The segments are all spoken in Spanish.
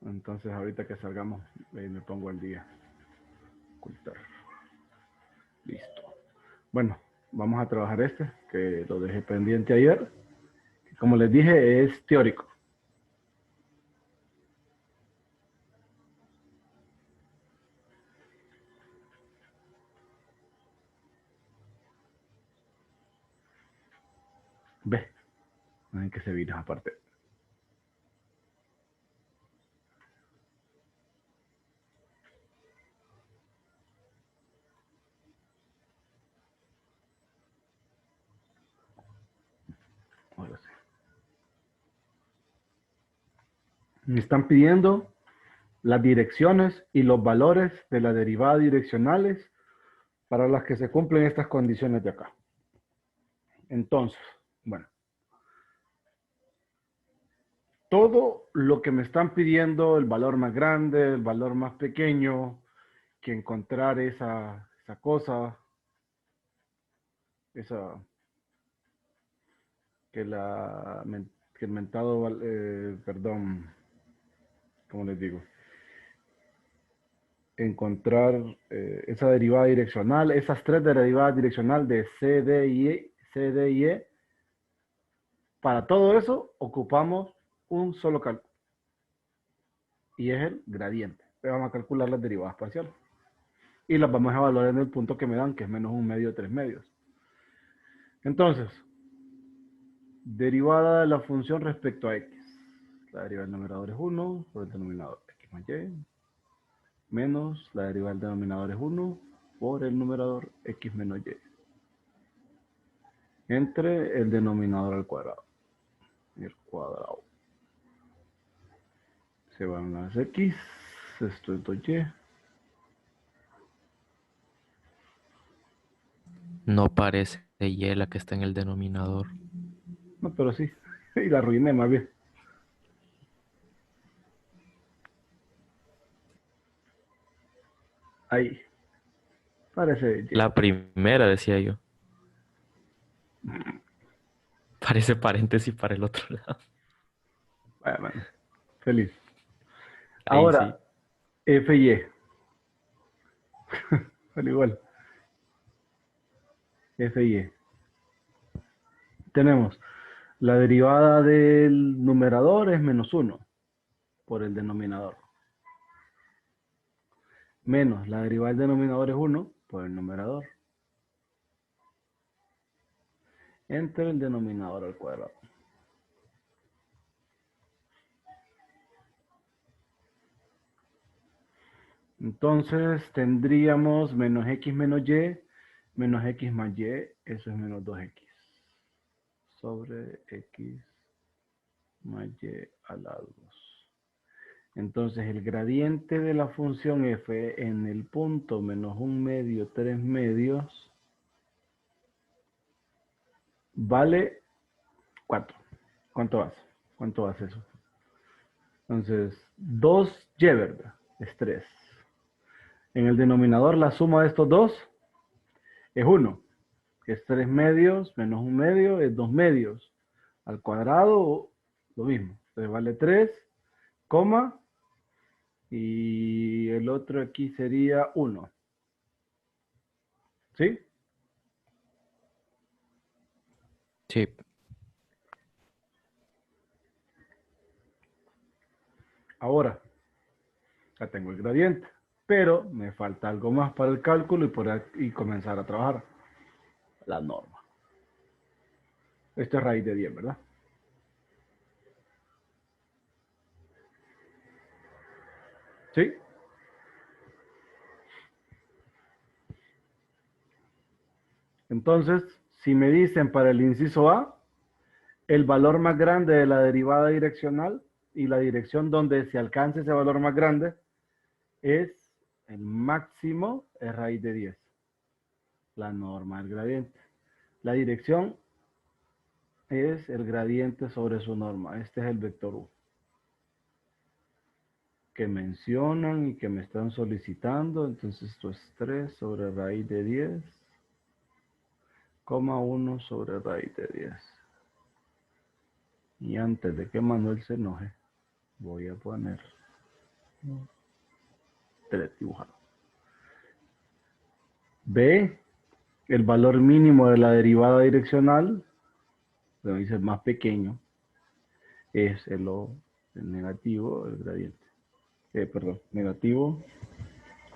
Entonces ahorita que salgamos me pongo al día. Ocultar. Listo. Bueno, vamos a trabajar este, que lo dejé pendiente ayer. Como les dije, es teórico. Ve, no hay que se vino aparte. Ahora sí. Me están pidiendo las direcciones y los valores de las derivadas direccionales para las que se cumplen estas condiciones de acá. Entonces, bueno, todo lo que me están pidiendo, el valor más grande, el valor más pequeño, que encontrar esa cosa, esa, que, la, que el mentado, perdón, ¿cómo les digo? Encontrar esa derivada direccional, esas tres derivadas direccional de C, D y E. Para todo eso ocupamos un solo cálculo y es el gradiente. Vamos a calcular las derivadas parciales y las vamos a evaluar en el punto que me dan, que es menos un medio, 3 medios. Entonces, derivada de la función respecto a x. La derivada del numerador es 1 por el denominador x más y, menos la derivada del denominador es 1 por el numerador x menos y, entre el denominador al cuadrado. El cuadrado. Se van las x, esto es 2y. No parece Y la que está en el denominador. No, pero sí, y la arruiné más bien. Ahí, parece y. La primera, decía yo. Parece paréntesis para el otro lado. Bueno, feliz. Ahí sí. Ahora, f y. Al igual, f y. Tenemos la derivada del numerador es menos 1 por el denominador. Menos la derivada del denominador es 1 por el numerador. Entre el denominador al cuadrado. Entonces tendríamos menos x más y, eso es menos 2x. Sobre x más y a la 2. Entonces el gradiente de la función f en el punto menos un medio, 3 medios, vale 4. ¿Cuánto hace? ¿Cuánto hace eso? Entonces, 2y, ¿verdad? Es 3. En el denominador la suma de estos dos es 1, que es 3 medios menos un medio es 2 medios. Al cuadrado, lo mismo. Entonces vale 3, coma, y el otro aquí sería 1. ¿Sí? Sí. Ahora, ya tengo el gradiente, pero me falta algo más para el cálculo y comenzar a trabajar. La norma. Esto es raíz de 10, ¿verdad? ¿Sí? Entonces, si me dicen para el inciso A, el valor más grande de la derivada direccional y la dirección donde se alcance ese valor más grande es el máximo, es raíz de 10. La norma del gradiente. La dirección es el gradiente sobre su norma. Este es el vector U. Que mencionan y que me están solicitando. Entonces esto es 3 sobre raíz de 10, coma 1 sobre raíz de 10. Y antes de que Manuel se enoje, voy a poner 3 dibujado. B, el valor mínimo de la derivada direccional, lo dice más pequeño, es el negativo, el gradiente. Perdón, negativo,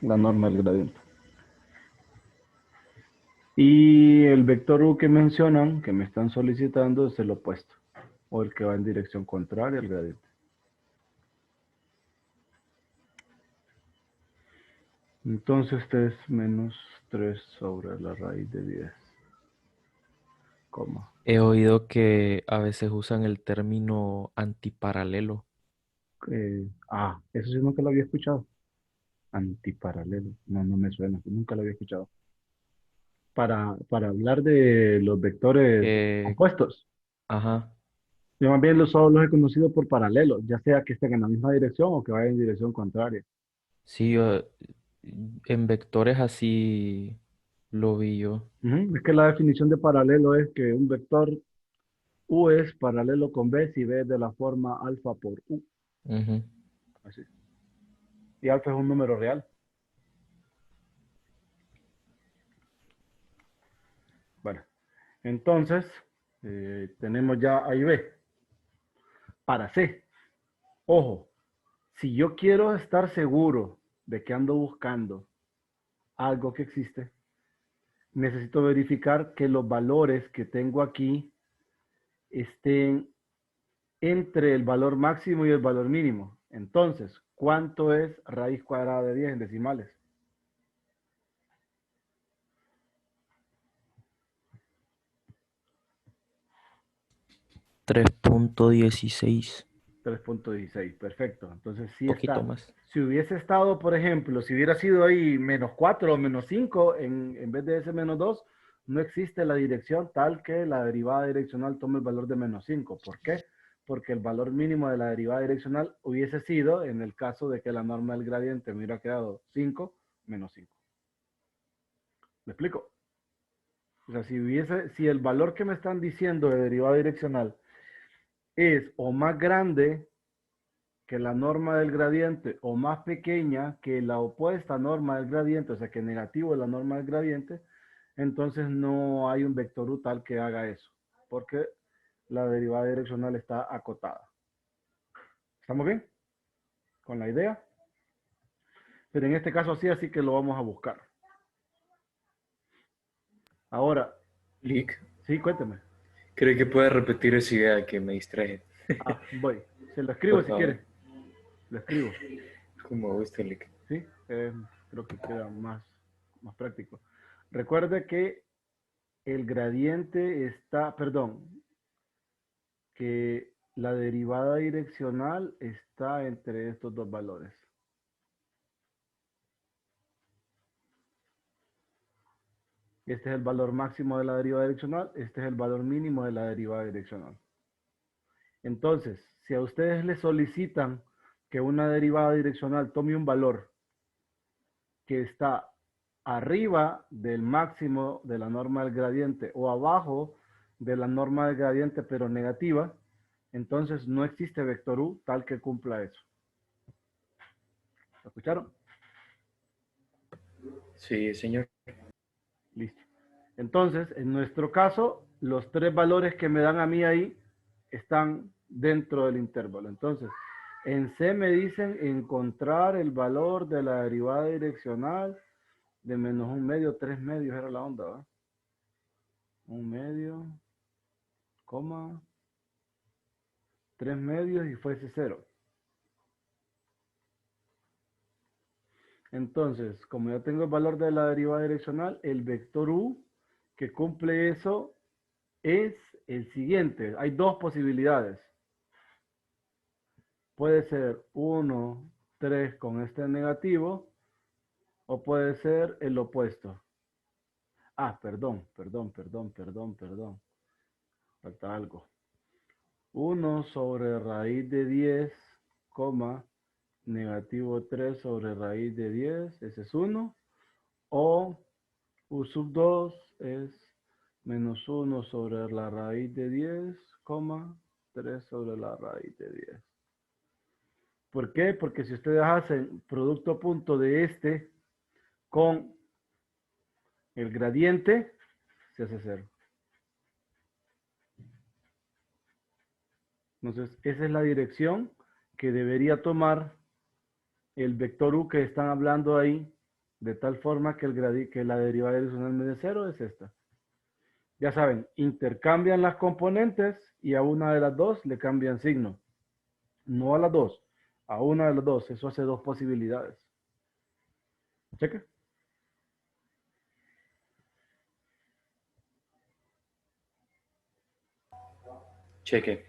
la norma del gradiente. Y el vector U que mencionan, que me están solicitando, es el opuesto, o el que va en dirección contraria al gradiente. Entonces este es menos 3 sobre la raíz de 10, coma. He oído que a veces usan el término antiparalelo. Eso sí nunca lo había escuchado. Antiparalelo. No, no me suena. Nunca lo había escuchado. Para hablar de los vectores Que, opuestos. ajá, Yo más bien solo los he conocido por paralelo, ya sea que estén en la misma dirección o que vayan en dirección contraria. sí, en vectores así lo vi yo. Ujú. Es que la definición de paralelo es que un vector U es paralelo con B si B es de la forma alfa por U. Ujú. Así. Y alfa es un número real. Bueno, entonces tenemos ya A y B. Para C, ojo, si yo quiero estar seguro de que ando buscando algo que existe, necesito verificar que los valores que tengo aquí estén entre el valor máximo y el valor mínimo. Entonces, ¿cuánto es raíz cuadrada de 10 en decimales? 3.16, 3.16, perfecto. Entonces, sí poquito está. más. Si hubiese estado, por ejemplo, si hubiera sido ahí menos 4 o menos 5 en vez de ese menos 2, no existe la dirección tal que la derivada direccional tome el valor de menos 5. ¿Por qué? Porque el valor mínimo de la derivada direccional hubiese sido, en el caso de que la norma del gradiente me hubiera quedado 5 menos 5. ¿Me explico? O sea, si el valor que me están diciendo de derivada direccional es o más grande que la norma del gradiente o más pequeña que la opuesta norma del gradiente, o sea que negativo de la norma del gradiente, entonces no hay un vector U tal que haga eso, porque la derivada direccional está acotada. ¿Estamos bien con la idea? Pero en este caso sí, así que lo vamos a buscar. Ahora, Lick, sí, cuénteme. ¿cree que puede repetir esa idea que me distraje? Voy. Se lo escribo Por si favor. quiere. Lo escribo. Como gusta, Lick. ¿Sí? Creo que queda más práctico. Recuerde que el gradiente está, perdón, que la derivada direccional está entre estos dos valores. Este es el valor máximo de la derivada direccional, este es el valor mínimo de la derivada direccional. Entonces, si a ustedes les solicitan que una derivada direccional tome un valor que está arriba del máximo de la norma del gradiente o abajo de la norma del gradiente pero negativa, entonces no existe vector U tal que cumpla eso. ¿Lo escucharon? Sí, señor. Listo. Entonces, en nuestro caso, los tres valores que me dan a mí ahí están dentro del intervalo. Entonces, en C me dicen encontrar el valor de la derivada direccional de menos un medio, 3 medios era la onda, ¿va? Un medio, coma, 3 medios y fuese cero. Entonces, como ya tengo el valor de la derivada direccional, el vector U que cumple eso es el siguiente. Hay dos posibilidades. Puede ser 1, 3 con este negativo, o puede ser el opuesto. Perdón. Falta algo. 1/10, negativo 3 sobre raíz de 10, ese es 1. O U sub 2 es menos 1 sobre la raíz de 10, 3 sobre la raíz de 10. ¿Por qué? Porque si ustedes hacen producto punto de este con el gradiente, se hace cero. Entonces, esa es la dirección que debería tomar el vector u que están hablando ahí, de tal forma que, que la derivada direccional de cero es esta. Ya saben, intercambian las componentes y a una de las dos le cambian signo. No a las dos, a una de las dos. Eso hace dos posibilidades. Cheque. Cheque.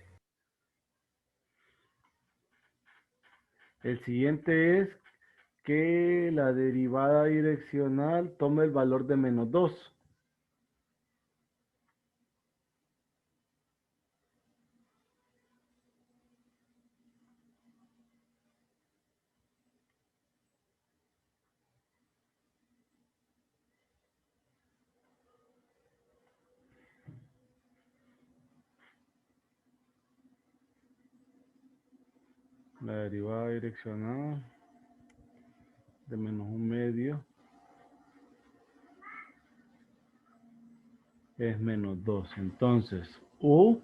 El siguiente es que la derivada direccional tome el valor de menos 2. La derivada direccional de menos un medio es menos 2. Entonces, u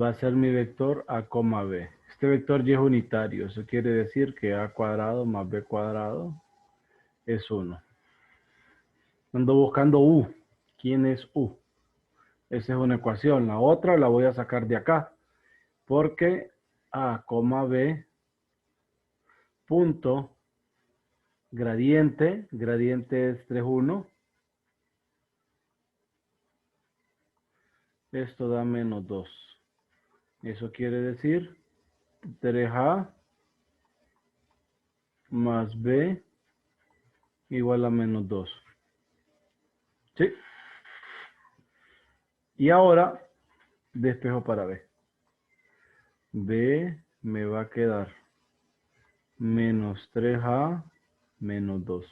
va a ser mi vector a, b. Este vector y es unitario. Eso quiere decir que a cuadrado más b cuadrado es 1. Ando buscando u. ¿Quién es u? Esa es una ecuación. La otra la voy a sacar de acá. Porque a, b punto gradiente es 3,1. Esto da menos 2. Eso quiere decir 3a más b igual a menos 2. ¿Sí? Y ahora despejo para b. B me va a quedar menos 3a menos 2.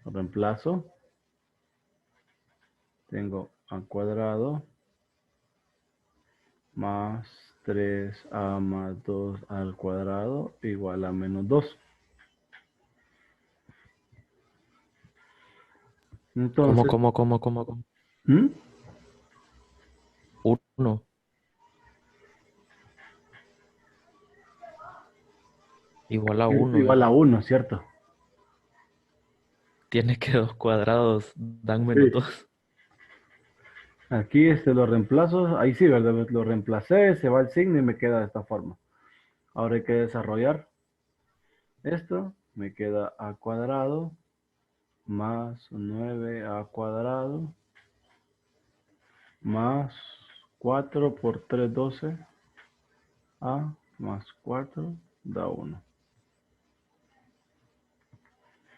Reemplazo. Tengo a cuadrado más 3a más 2 al cuadrado igual a menos 2. Entonces, ¿Cómo? ¿Mm? 1 igual a 1, Igual a ¿verdad? 1, ¿cierto? Tiene que dos cuadrados dan menos Sí. 2. Aquí lo reemplazo. Ahí sí, ¿verdad? Lo reemplacé, se va el signo y me queda de esta forma. Ahora hay que desarrollar esto. Me queda a cuadrado más 9a cuadrado más 4 por 3, 12. A más 4 da 1.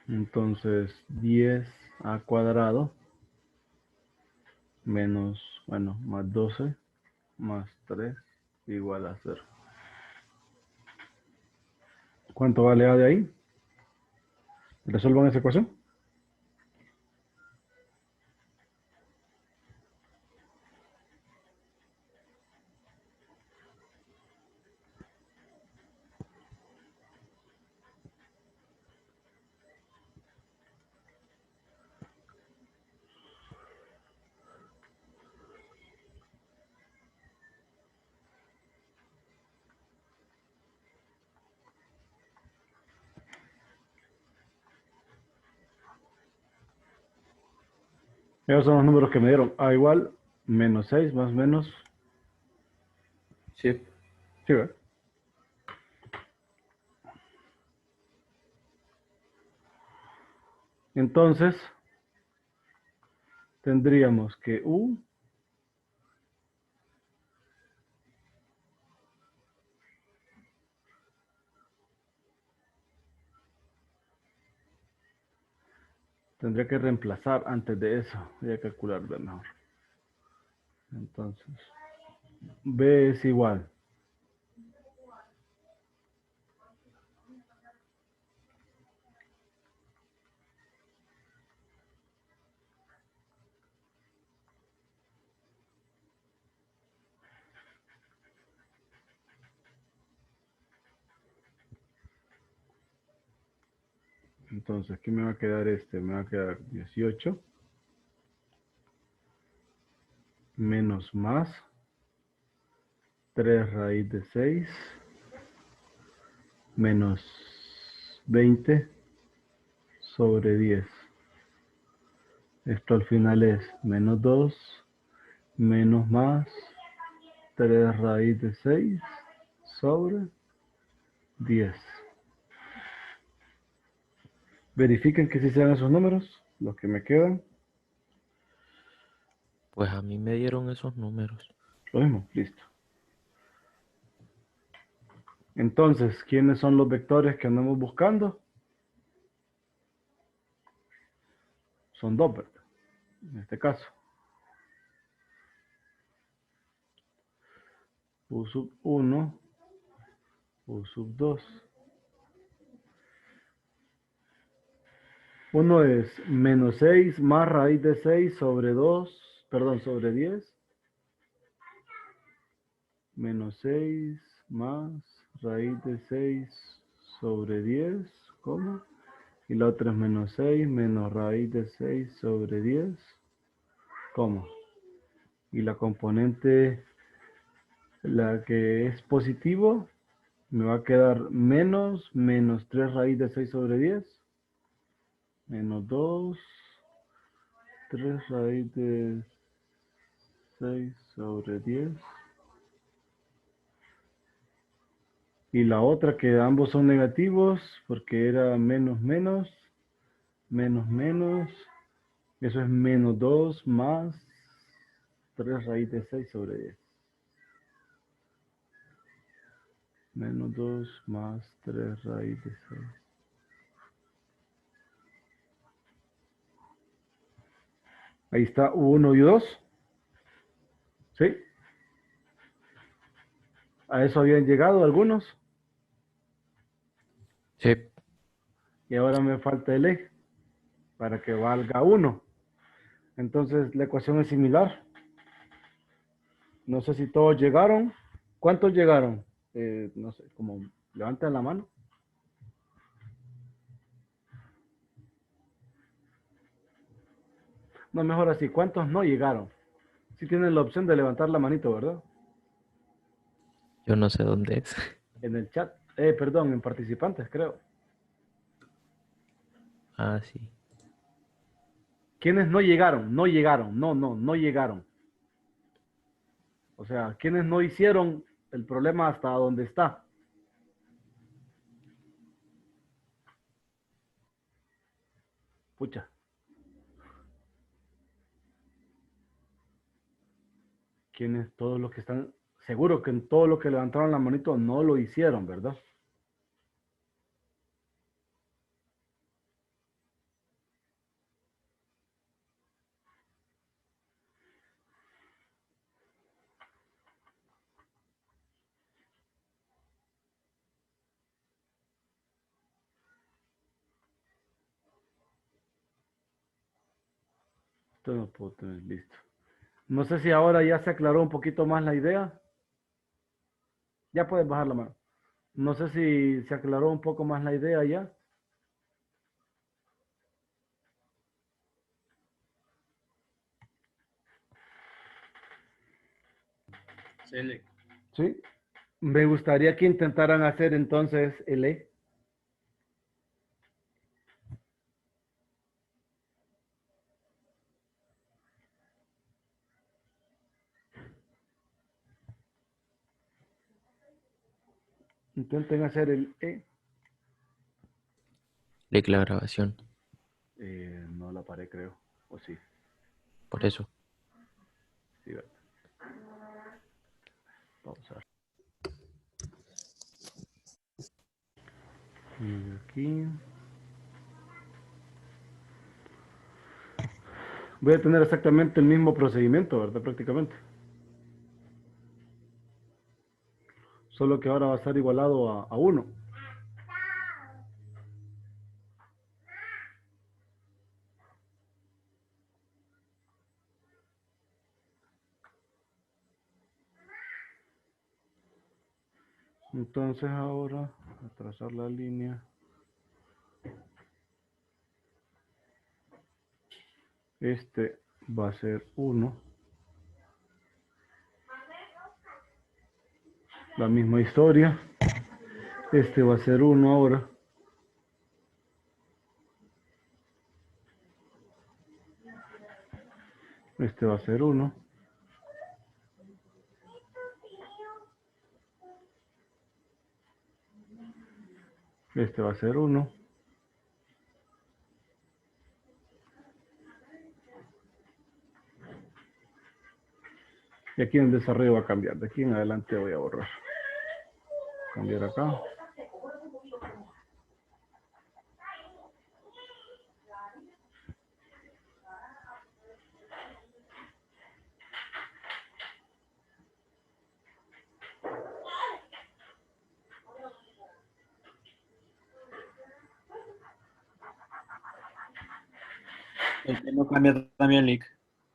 Entonces 10a cuadrado menos, bueno, más 12 más 3 igual a 0. ¿Cuánto vale A de ahí? Resuelvan esa ecuación. Esos son los números que me dieron. A igual, menos 6 más menos. Sí. Sí, ¿verdad? Entonces, tendríamos que U tendría que reemplazar antes de eso. Voy a calcular de mejor. Entonces, B es igual. Entonces, aquí me va a quedar me va a quedar 18 menos más 3 raíz de 6 menos 20 sobre 10. Esto al final es menos 2 menos más 3 raíz de 6 sobre 10. Verifiquen que si sean esos números, los que me quedan. Pues a mí me dieron esos números. Lo mismo, listo. Entonces, ¿quiénes son los vectores que andamos buscando? Son dos, ¿verdad? En este caso. U sub 1, U sub 2. Uno es menos 6 más raíz de 6 sobre 2, perdón, sobre 10. Menos 6 más raíz de 6 sobre 10, ¿cómo? Y la otra es menos 6 menos raíz de 6 sobre 10, ¿cómo? Y la componente, la que es positivo, me va a quedar menos 3 raíz de 6 sobre 10, menos 2, 3 raíz de 6 sobre 10. Y la otra que ambos son negativos, porque era menos, menos, menos. Eso es menos 2 más 3 raíz de 6 sobre 10. Menos 2 más 3 raíz de 6. Ahí está U1 y U2. ¿Sí? A eso habían llegado algunos. Sí, Y ahora me falta el E para que valga 1. Entonces la ecuación es similar. No sé si todos llegaron. ¿Cuántos llegaron? No sé, como levanten la mano. No, mejor así. ¿Cuántos no llegaron? Sí tienen la opción de levantar la manito, ¿verdad? yo no sé dónde es. En el chat. Perdón, en participantes, creo. Ah, sí. ¿Quiénes no llegaron? No llegaron. No llegaron. O sea, ¿quiénes no hicieron el problema hasta donde está? Pucha. ¿Quiénes? Todos los que están... Seguro que en todo lo que levantaron la manito no lo hicieron, ¿verdad? Esto no puedo tener listo. No sé si ahora ya se aclaró un poquito más la idea. Ya puedes bajar la mano. No sé si se aclaró un poco más la idea ya. Select. Sí. Me gustaría que intentaran hacer entonces el E. Intenten hacer el E. Leí la grabación. No la paré, creo. O sí. Por eso. Sí, ¿verdad? Pausar. Y aquí. Voy a tener exactamente el mismo procedimiento, ¿verdad? Prácticamente. Solo que ahora va a estar igualado a 1. Entonces ahora, a trazar la línea. Este va a ser 1. La misma historia. Este va a ser 1 ahora. Este va a ser 1. Este va a ser 1. Y aquí en el desarrollo va a cambiar. De aquí en adelante voy a borrar. Cambiar acá. El B no cambia también, Lick.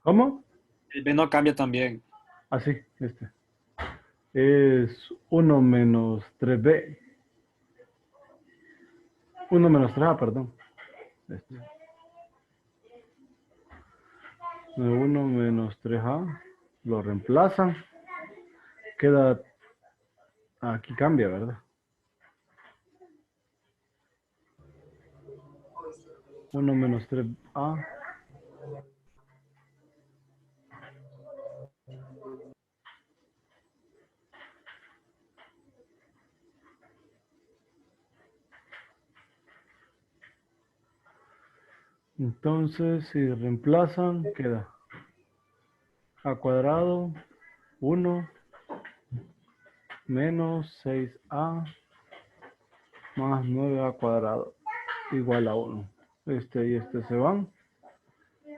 ¿Cómo? El B no cambia también. Así, este. Es 1 menos 3b. 1 menos 3a, perdón. Este. 1 menos 3a. Lo reemplazan. Queda... Aquí cambia, ¿verdad? 1 menos 3a. Entonces, si reemplazan, queda a cuadrado 1 menos 6a más 9a cuadrado igual a 1. Este y este se van.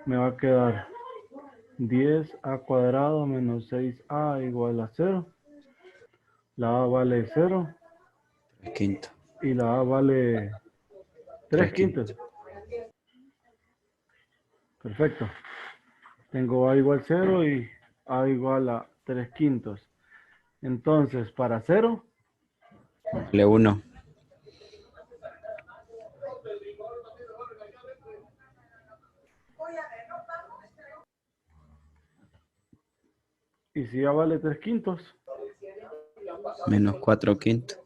Me va a quedar 10a cuadrado menos 6a igual a 0. La a vale 0 3 quintos. y la a vale 3 3 quintos. quintos. Perfecto. Tengo a igual 0 y a igual a 3 quintos. Entonces, para 0, Le 1. y si a vale 3 quintos, Menos 4 quintos.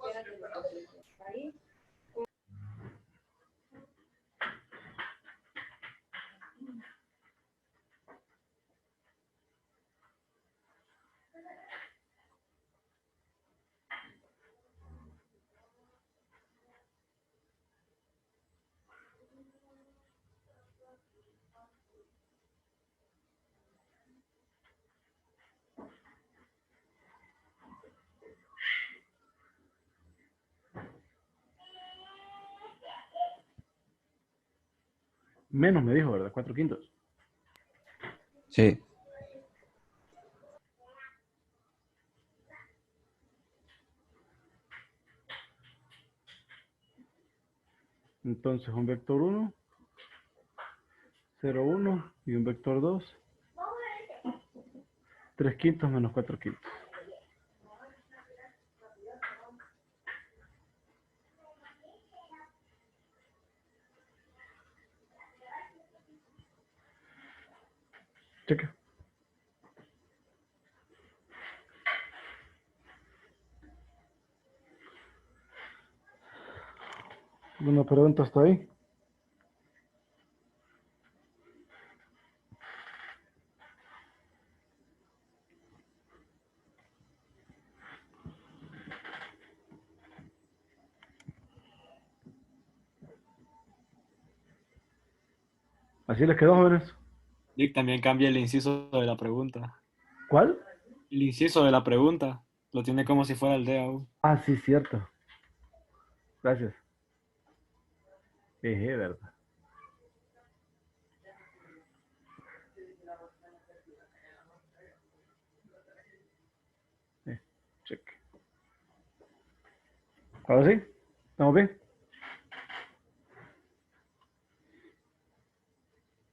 menos me dijo, ¿verdad? 4 quintos. Sí. Entonces, un vector 1, 0, 1 y un vector 2, 3 quintos menos 4 quintos. Cheque. ¿Alguna pregunta hasta ahí? ¿Así les quedó, jóvenes? Lick también cambia el inciso de la pregunta. ¿Cuál? El inciso de la pregunta lo tiene como si fuera el D aún. Ah, sí, cierto. Gracias. ¿Verdad? Cheque. ¿Ahora sí? ¿Estamos bien?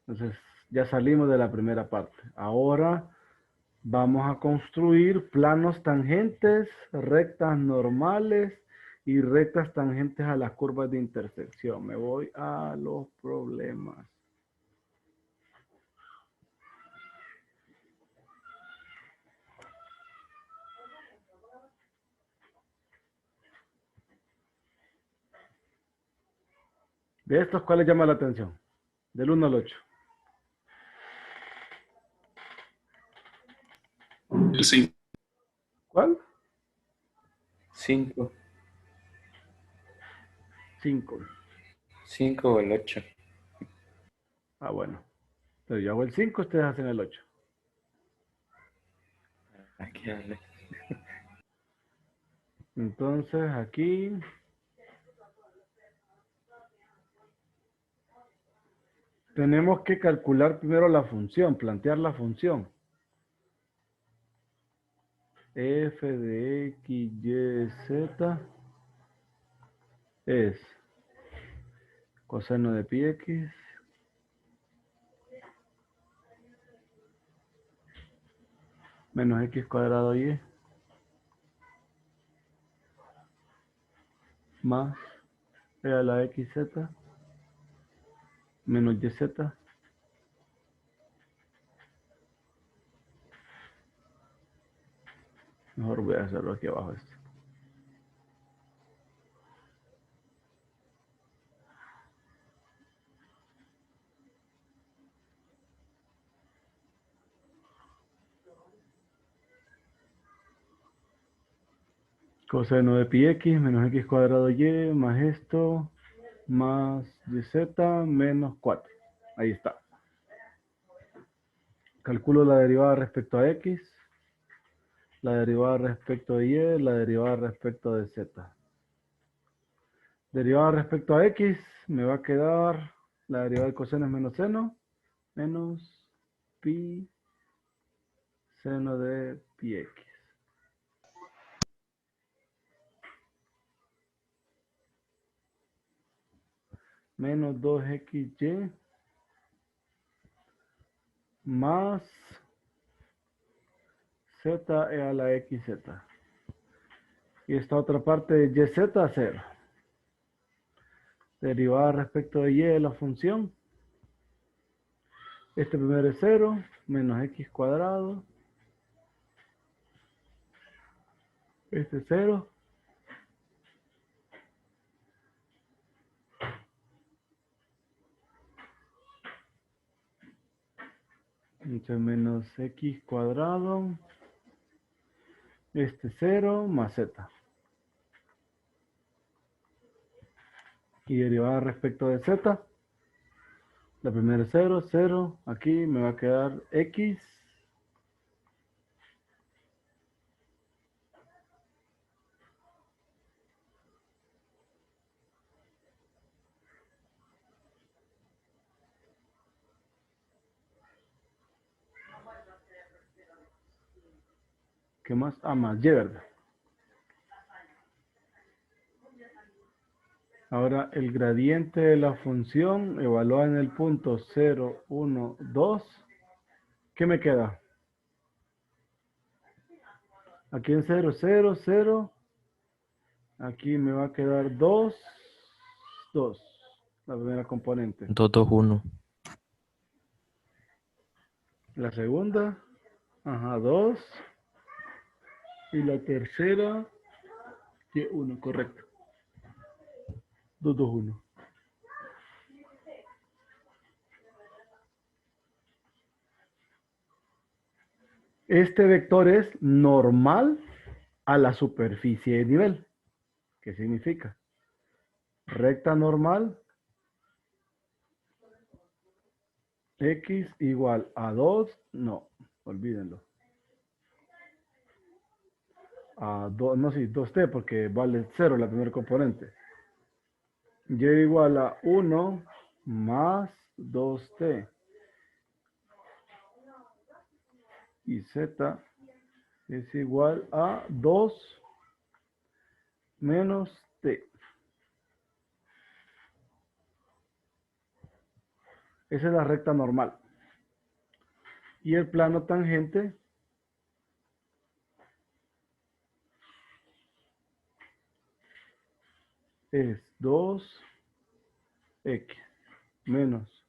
Entonces, ya salimos de la primera parte. Ahora vamos a construir planos tangentes, rectas normales y rectas tangentes a las curvas de intersección. Me voy a los problemas. De estos, ¿cuál les llama la atención? Del 1 al 8. El 5. ¿Cuál? 5. 5. 5 o el 8. Ah, bueno. Entonces yo hago el 5, ustedes hacen el 8. Aquí dale. Entonces aquí tenemos que calcular primero la función, plantear la función. F de X, Y, Z es coseno de pi X menos X cuadrado Y más E a la XZ menos YZ mejor voy a hacerlo aquí abajo esto. Coseno de pi X menos X cuadrado Y más esto más YZ menos 4. Ahí está. Calculo la derivada respecto a X, la derivada respecto de Y, la derivada respecto de Z. Derivada respecto a X, me va a quedar la derivada de coseno es menos seno, menos pi seno de pi X. Menos 2XY más Z e a la XZ. Y esta otra parte de YZ a 0. Derivada respecto de Y de la función. Este primero es 0, menos X cuadrado. Este es 0. Entonces menos X cuadrado. Este 0 más Z. Y derivada respecto de Z. La primera es 0, 0. Aquí me va a quedar X. ¿Qué más? Ah, más Y, ¿verdad? Ahora el gradiente de la función evaluada en el punto 0, 1, 2. ¿Qué me queda? Aquí en 0, 0, 0. Aquí me va a quedar 2, 2. La primera componente. 2, 2, 1. La segunda, ajá, 2. Y la tercera, y 1, correcto. 2, 2, 1. Este vector es normal a la superficie de nivel. ¿Qué significa? Recta normal, X igual a 2, no, olvídenlo. A 2, no, sí, 2t porque vale 0 la primera componente. Y igual a 1 más 2t. Y z es igual a 2 menos t. Esa es la recta normal. Y el plano tangente es 2x menos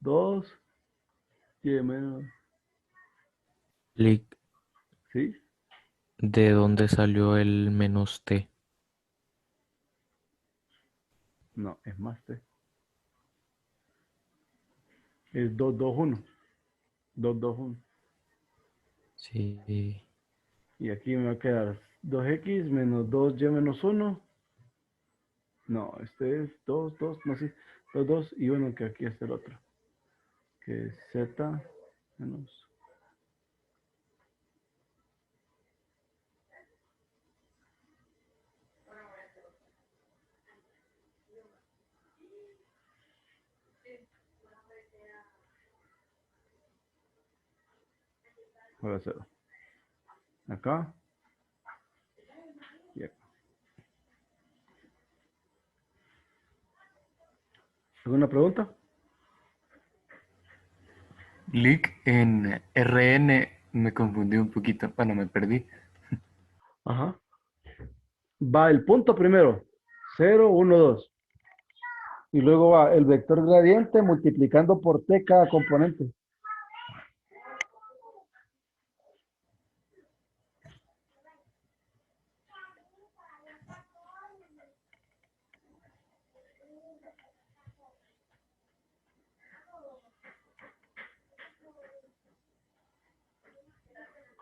2y menos, Lick, ¿sí? ¿de dónde salió el menos t? No, es más t. Es 2, 2, 1. 2, 2, 1. Sí. Y aquí me va a quedar 2x menos 2y menos 1. No, este es 2, 2, no, sí. 2, 2 y 1, que aquí está el otro. Que es z menos. Voy a hacerlo. Acá. Y acá. ¿Alguna pregunta? Lick en RN me confundí un poquito. Bueno, me perdí. Ajá. Va el punto primero. 0, 1, 2. Y luego va el vector gradiente multiplicando por t cada componente.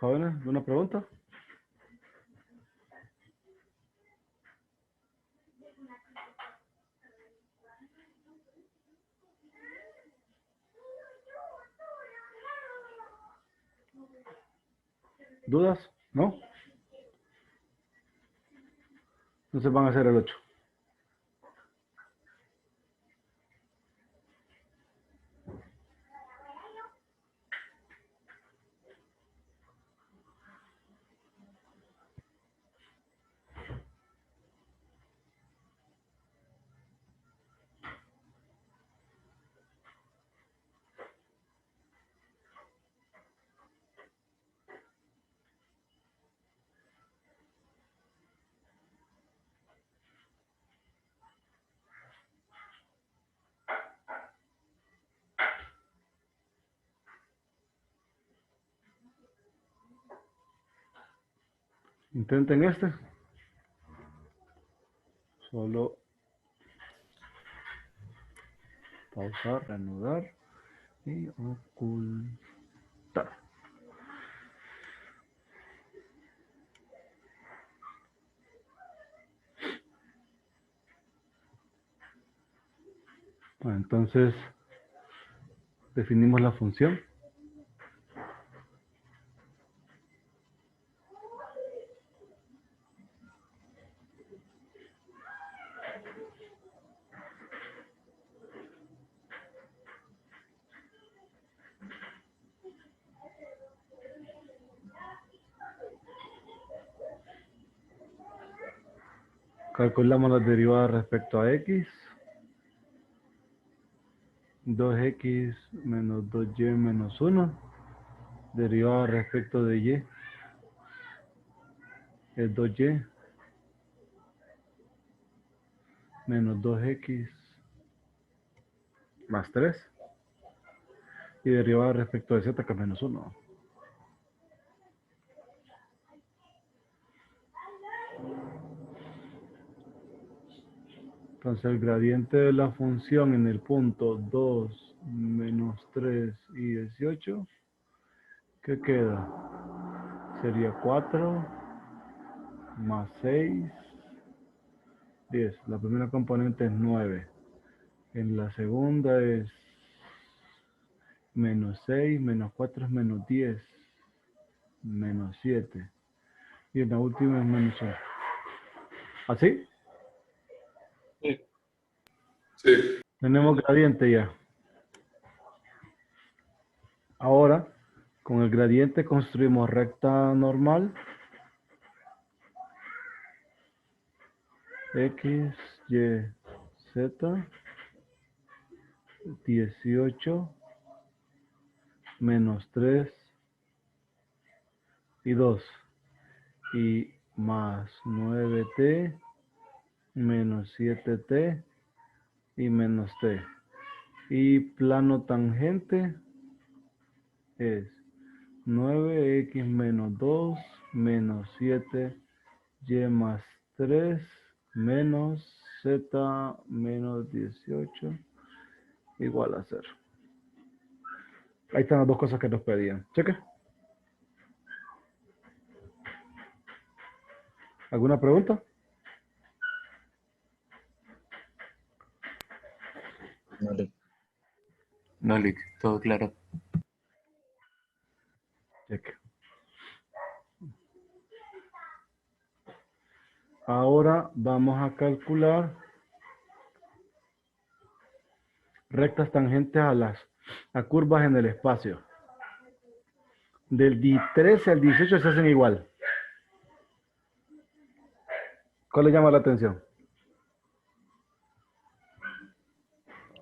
Jóvenes, ¿alguna pregunta? ¿Dudas? ¿No? Entonces van a hacer el 8. Intenten este. Solo pausar, reanudar y ocultar. Bueno, entonces definimos la función. Calculamos las derivadas respecto a x. 2x menos 2y menos 1. Derivada respecto de y es 2y menos 2x más 3. Y derivada respecto de z que es menos 1. Entonces el gradiente de la función en el punto 2, menos 3 y 18, ¿qué queda? Sería 4 más 6, 10. La primera componente es 9. En la segunda es menos 6, menos 4 es menos 10, menos 7. Y en la última es menos 1. ¿Así? Sí. Sí. Tenemos gradiente ya. Ahora, con el gradiente construimos recta normal. X, Y, Z, 18, menos 3 y 2. Y más 9t, menos 7t y menos t. Y plano tangente es 9x menos 2 menos 7y más 3 menos z menos 18 igual a 0. Ahí están las dos cosas que nos pedían. Cheque. ¿Alguna pregunta? No le- No, Lick, todo claro. Cheque. Ahora vamos a calcular rectas tangentes a curvas en el espacio. Del 13 al 18 se hacen igual. ¿Cuál le llama la atención?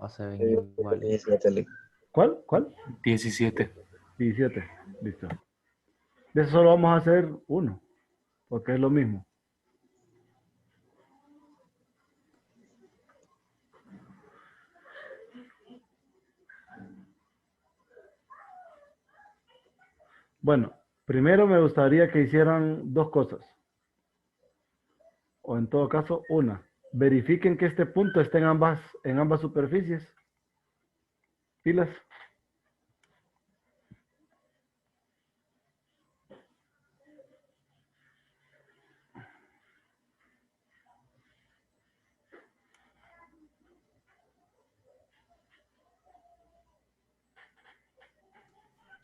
Se ven le- iguales. 17 le- ¿Cuál? ¿Cuál? 17. 17. Listo. De eso solo vamos a hacer uno, porque es lo mismo. Bueno, primero me gustaría que hicieran dos cosas. O en todo caso, una. Verifiquen que este punto esté en ambas superficies. Pilas.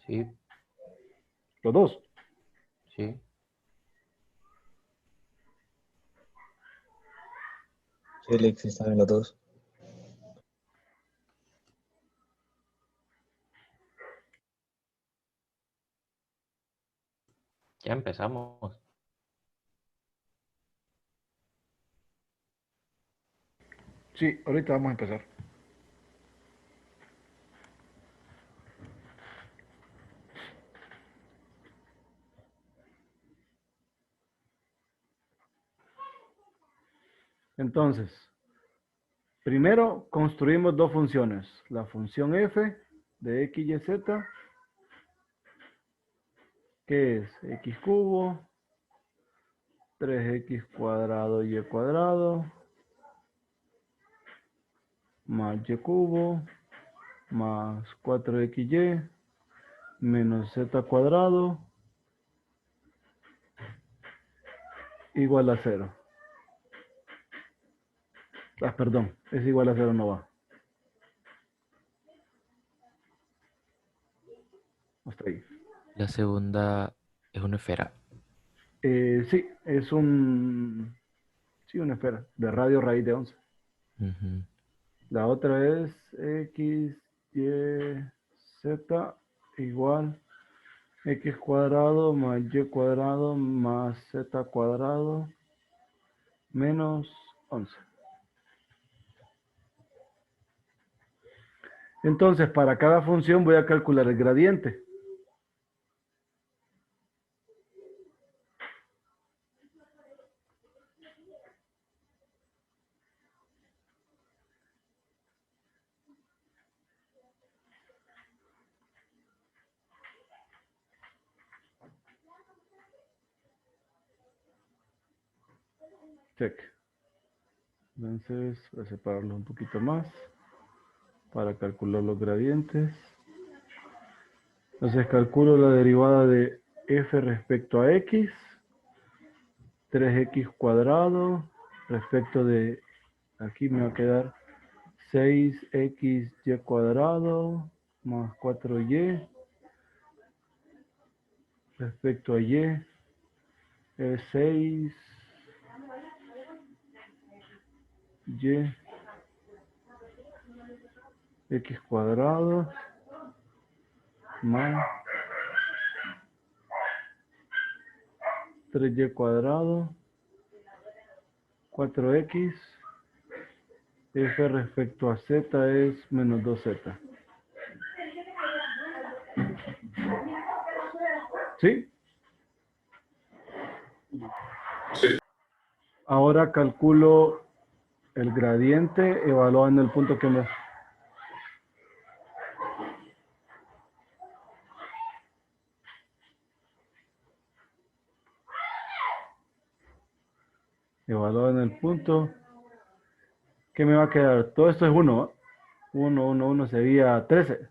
Sí, Los dos. sí. Sí, le sí están en los dos. Ya empezamos. Sí, ahorita vamos a empezar. Entonces, primero construimos dos funciones. La función f de x, y, z, que es x cubo, 3x cuadrado, y cuadrado, más y cubo, más 4xy, menos z cuadrado, igual a 0. Ah, perdón, es igual a 0, no va. Hasta ahí. La segunda es una esfera. Sí, es sí, una esfera de radio raíz de 11. Ujú. La otra es x, y, z igual x cuadrado más y cuadrado más z cuadrado menos 11. Entonces, para cada función voy a calcular el gradiente. Check. Entonces, voy a separarlo un poquito más para calcular los gradientes. Entonces, calculo la derivada de f respecto a x, 3x cuadrado, respecto de, aquí me va a quedar 6xy cuadrado más 4y, respecto a y, es 6y x cuadrado más 3y cuadrado, 4x, f respecto a z es menos 2z. ¿Sí? Sí. Ahora calculo el gradiente evaluando el punto que me... Evaluando el punto. ¿Qué me va a quedar? Todo esto es 1. 1 sería 13.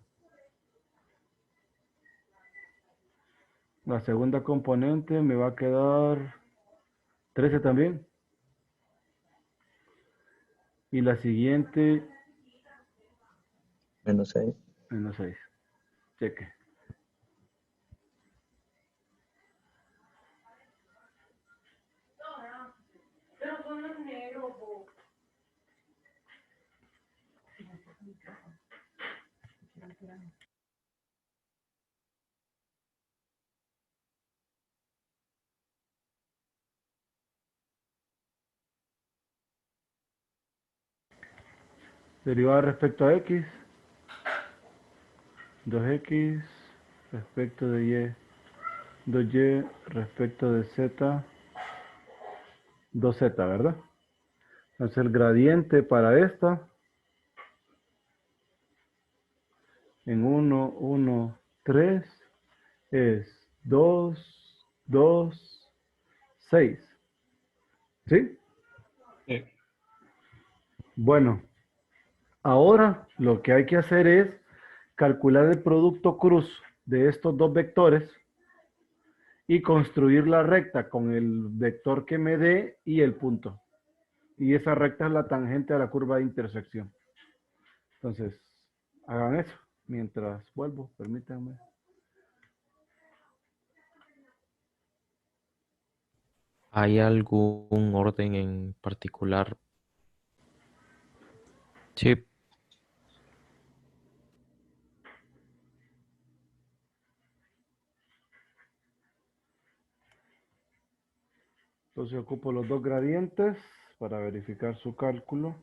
La segunda componente me va a quedar 13 también. Y la siguiente, Menos 6. menos 6. Cheque. Derivada respecto a x. 2x respecto de y. 2y respecto de z. 2z, ¿verdad? Entonces el gradiente para esta en 1, 1, 3 es 2, 2, 6. ¿Sí? Sí. Bueno, ahora lo que hay que hacer es calcular el producto cruz de estos dos vectores y construir la recta con el vector que me dé y el punto. Y esa recta es la tangente a la curva de intersección. Entonces, hagan eso mientras vuelvo, permítanme. ¿Hay algún orden en particular? Sí, Entonces ocupo los dos gradientes para verificar su cálculo.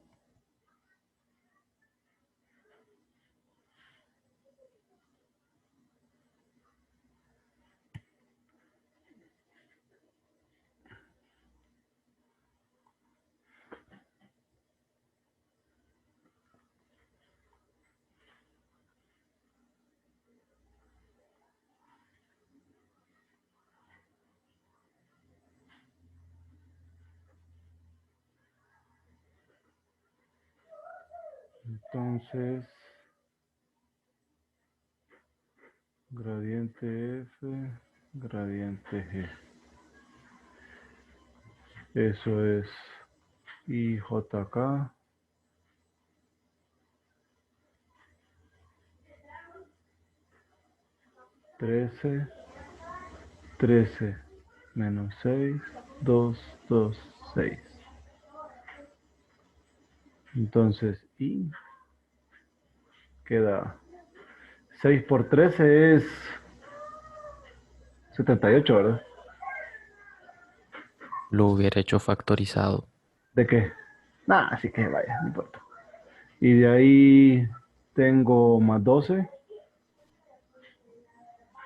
Entonces, gradiente F, gradiente G. Eso es IJK. 13, 13 menos 6, 2, 2, 6. Entonces, I queda 6 por 13 es 78, ¿verdad? lo hubiera hecho factorizado. ¿De qué? Nah, así que vaya, no importa. Y de ahí tengo más 12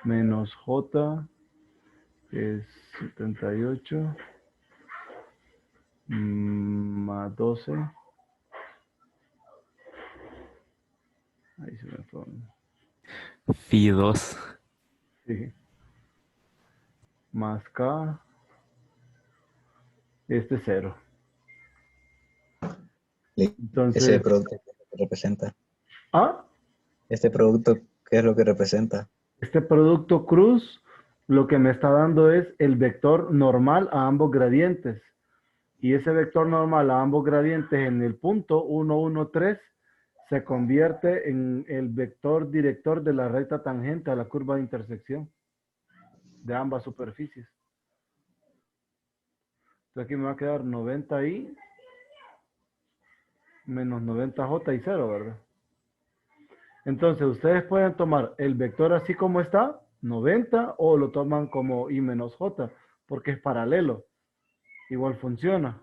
menos J es 78 más 12. Ahí se me fue. Phi 2. Sí. Más K. Este 0. Ese Entonces, producto, ¿qué es lo que representa? A, Este producto, ¿qué es lo que representa? este producto cruz, lo que me está dando es el vector normal a ambos gradientes. Y ese vector normal a ambos gradientes en el punto 1, 1, 3 se convierte en el vector director de la recta tangente a la curva de intersección de ambas superficies. Entonces aquí me va a quedar 90i menos 90j y 0, ¿verdad? Entonces ustedes pueden tomar el vector así como está, 90, o lo toman como i menos j, porque es paralelo. Igual funciona.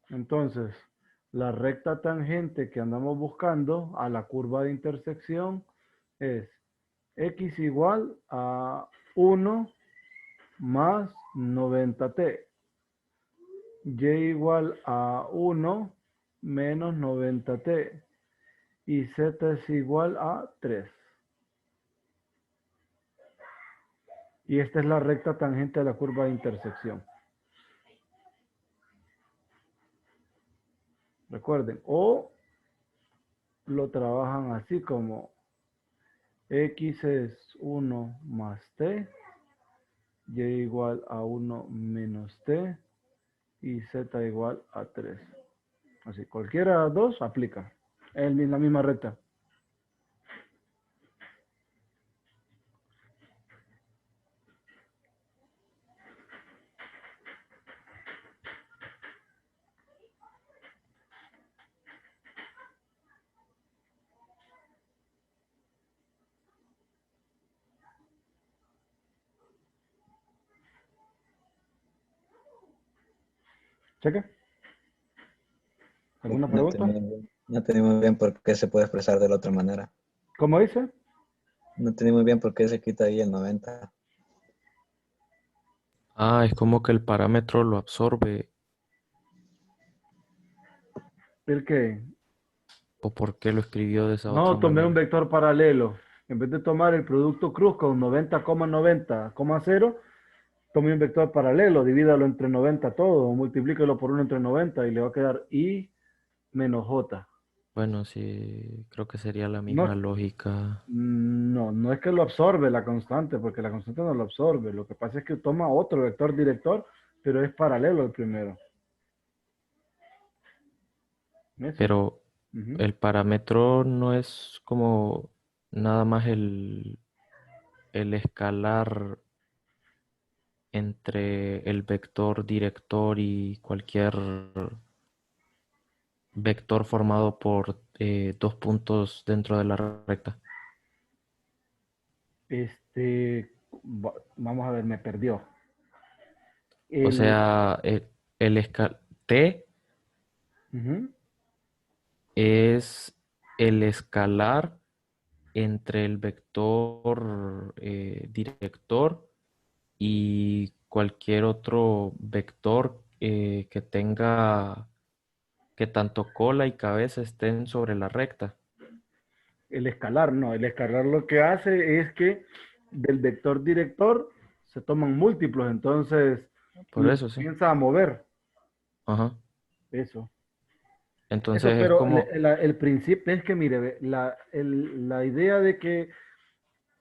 Entonces, la recta tangente que andamos buscando a la curva de intersección es x igual a 1 más 90t. Y igual a 1 menos 90t. Y z es igual a 3. Y esta es la recta tangente a la curva de intersección. Recuerden, o lo trabajan así como x es 1 más t y igual a 1 menos t y z igual a 3. Así, cualquiera de las dos aplica. Es la misma recta. ¿Cheque? ¿Alguna No pregunta? no entendí muy bien por qué se puede expresar de la otra manera. ¿Cómo dice? No entendí muy bien por qué se quita ahí el 90. Ah, es como que el parámetro lo absorbe. ¿El qué? ¿O por qué lo escribió de esa otra No, tomé un manera? vector paralelo. En vez de tomar el producto cruz con 90,90,0, tome un vector paralelo, divídalo entre 90 todo, multiplíquelo por 1 entre 90 y le va a quedar i menos j. Bueno, sí, creo que sería la No, misma lógica. no es que lo absorbe la constante, porque la constante no lo absorbe. Lo que pasa es que toma otro vector director, pero es paralelo al primero. Eso. Pero Ujú. el parámetro no es como nada más el escalar entre el vector director y cualquier vector formado por dos puntos dentro de la recta. Vamos a ver, me perdió. O El, sea, T ujú. es el escalar entre el vector director y cualquier otro vector que tenga que tanto cola y cabeza estén sobre la recta. El escalar, no. El escalar lo que hace es que del vector director se toman múltiplos, entonces Por lo eso sí. comienza a mover. Ajá. Eso. Eso, Entonces es pero como, el principio es que, mire, ve, la idea de que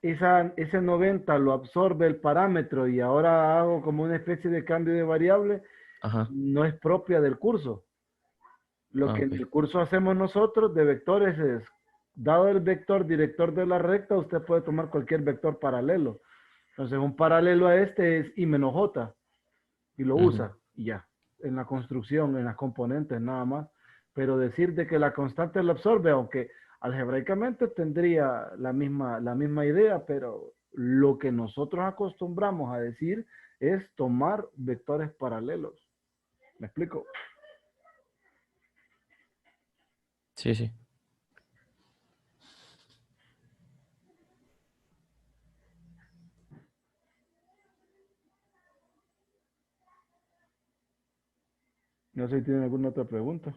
ese 90 lo absorbe el parámetro y ahora hago como una especie de cambio de variable, ajá. no es propia del curso. Lo Ah, que en ok. el curso hacemos nosotros de vectores es, dado el vector director de la recta, usted puede tomar cualquier vector paralelo. Entonces, un paralelo a este es I menos J y lo Ujú. usa y ya. En la construcción, en las componentes, nada más. Pero decir de que la constante lo absorbe, aunque algebraicamente tendría la misma idea, pero lo que nosotros acostumbramos a decir es tomar vectores paralelos. ¿Me explico? Sí, sí. No sé si tienen alguna otra pregunta.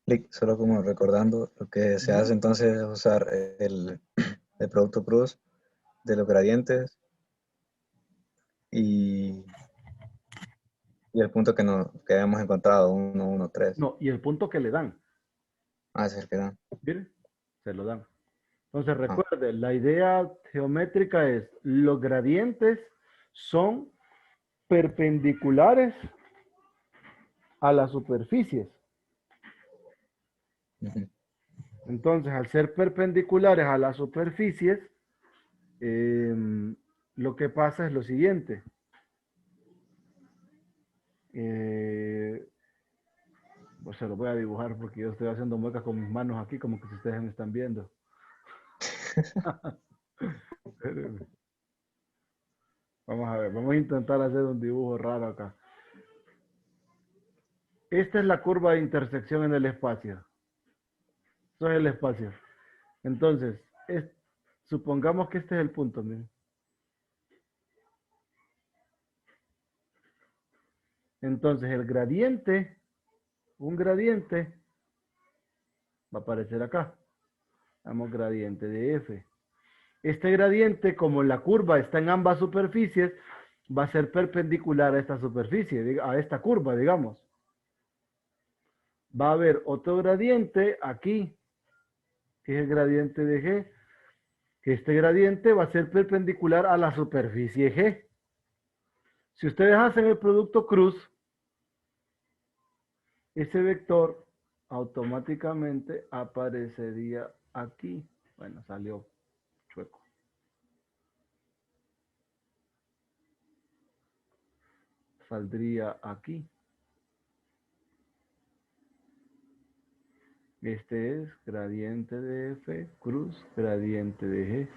Clic, solo como recordando, lo que se hace Ujú. entonces es usar el producto cruz de los gradientes y, y el punto que habíamos encontrado, 1, 1, 3. No, y el punto que le dan, Ah, ese es el que da. ¿miren? Se lo dan. Entonces Ah, recuerde, la idea geométrica es los gradientes son perpendiculares a las superficies. ujú, Entonces, al ser perpendiculares a las superficies, lo que pasa es lo siguiente. Pues se lo voy a dibujar porque yo estoy haciendo muecas con mis manos aquí como que si ustedes me están viendo. Espérenme. Vamos a ver, vamos a intentar hacer un dibujo raro acá. Esta es la curva de intersección en el espacio. Eso es el espacio. Entonces, supongamos que este es el punto, miren. Entonces, un gradiente, va a aparecer acá. Damos gradiente de f. Este gradiente, como la curva está en ambas superficies, va a ser perpendicular a esta superficie, a esta curva, digamos. va a haber otro gradiente aquí, que es el gradiente de G, que este gradiente va a ser perpendicular a la superficie G. Si ustedes hacen el producto cruz, ese vector automáticamente aparecería aquí. Bueno, salió chueco. Saldría aquí. Este es gradiente de F, cruz, gradiente de G.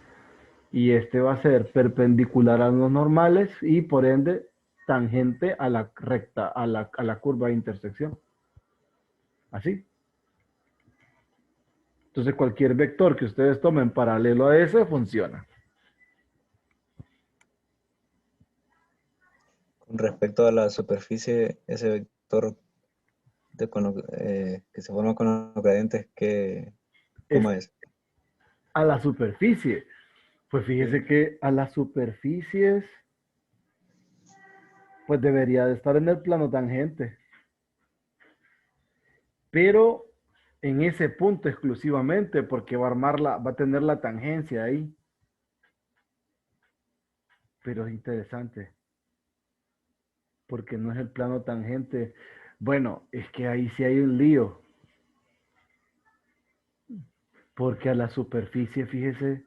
Y este va a ser perpendicular a los normales y por ende tangente a la recta, a la curva de intersección. Así. Entonces cualquier vector que ustedes tomen paralelo a ese funciona. Con respecto a la superficie, ese vector que se forma con los gradientes, ¿cómo es? A la superficie. Pues fíjese que a las superficies, pues debería de estar en el plano tangente. Pero en ese punto exclusivamente, porque va a va a tener la tangencia ahí. Pero es interesante, porque no es el plano tangente. Bueno, es que ahí sí hay un lío. Porque a la superficie, fíjese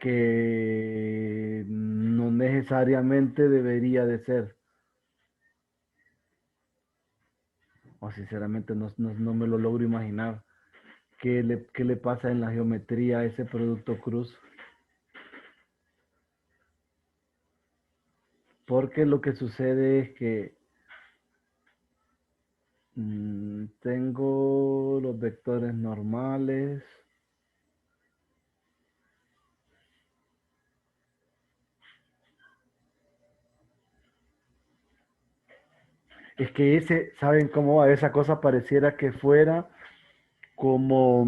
que no necesariamente debería de ser. O sinceramente no me lo logro imaginar. ¿Qué le pasa en la geometría a ese producto cruz? Porque lo que sucede es que tengo los vectores normales. Es que ¿saben cómo va? Esa cosa pareciera que fuera como,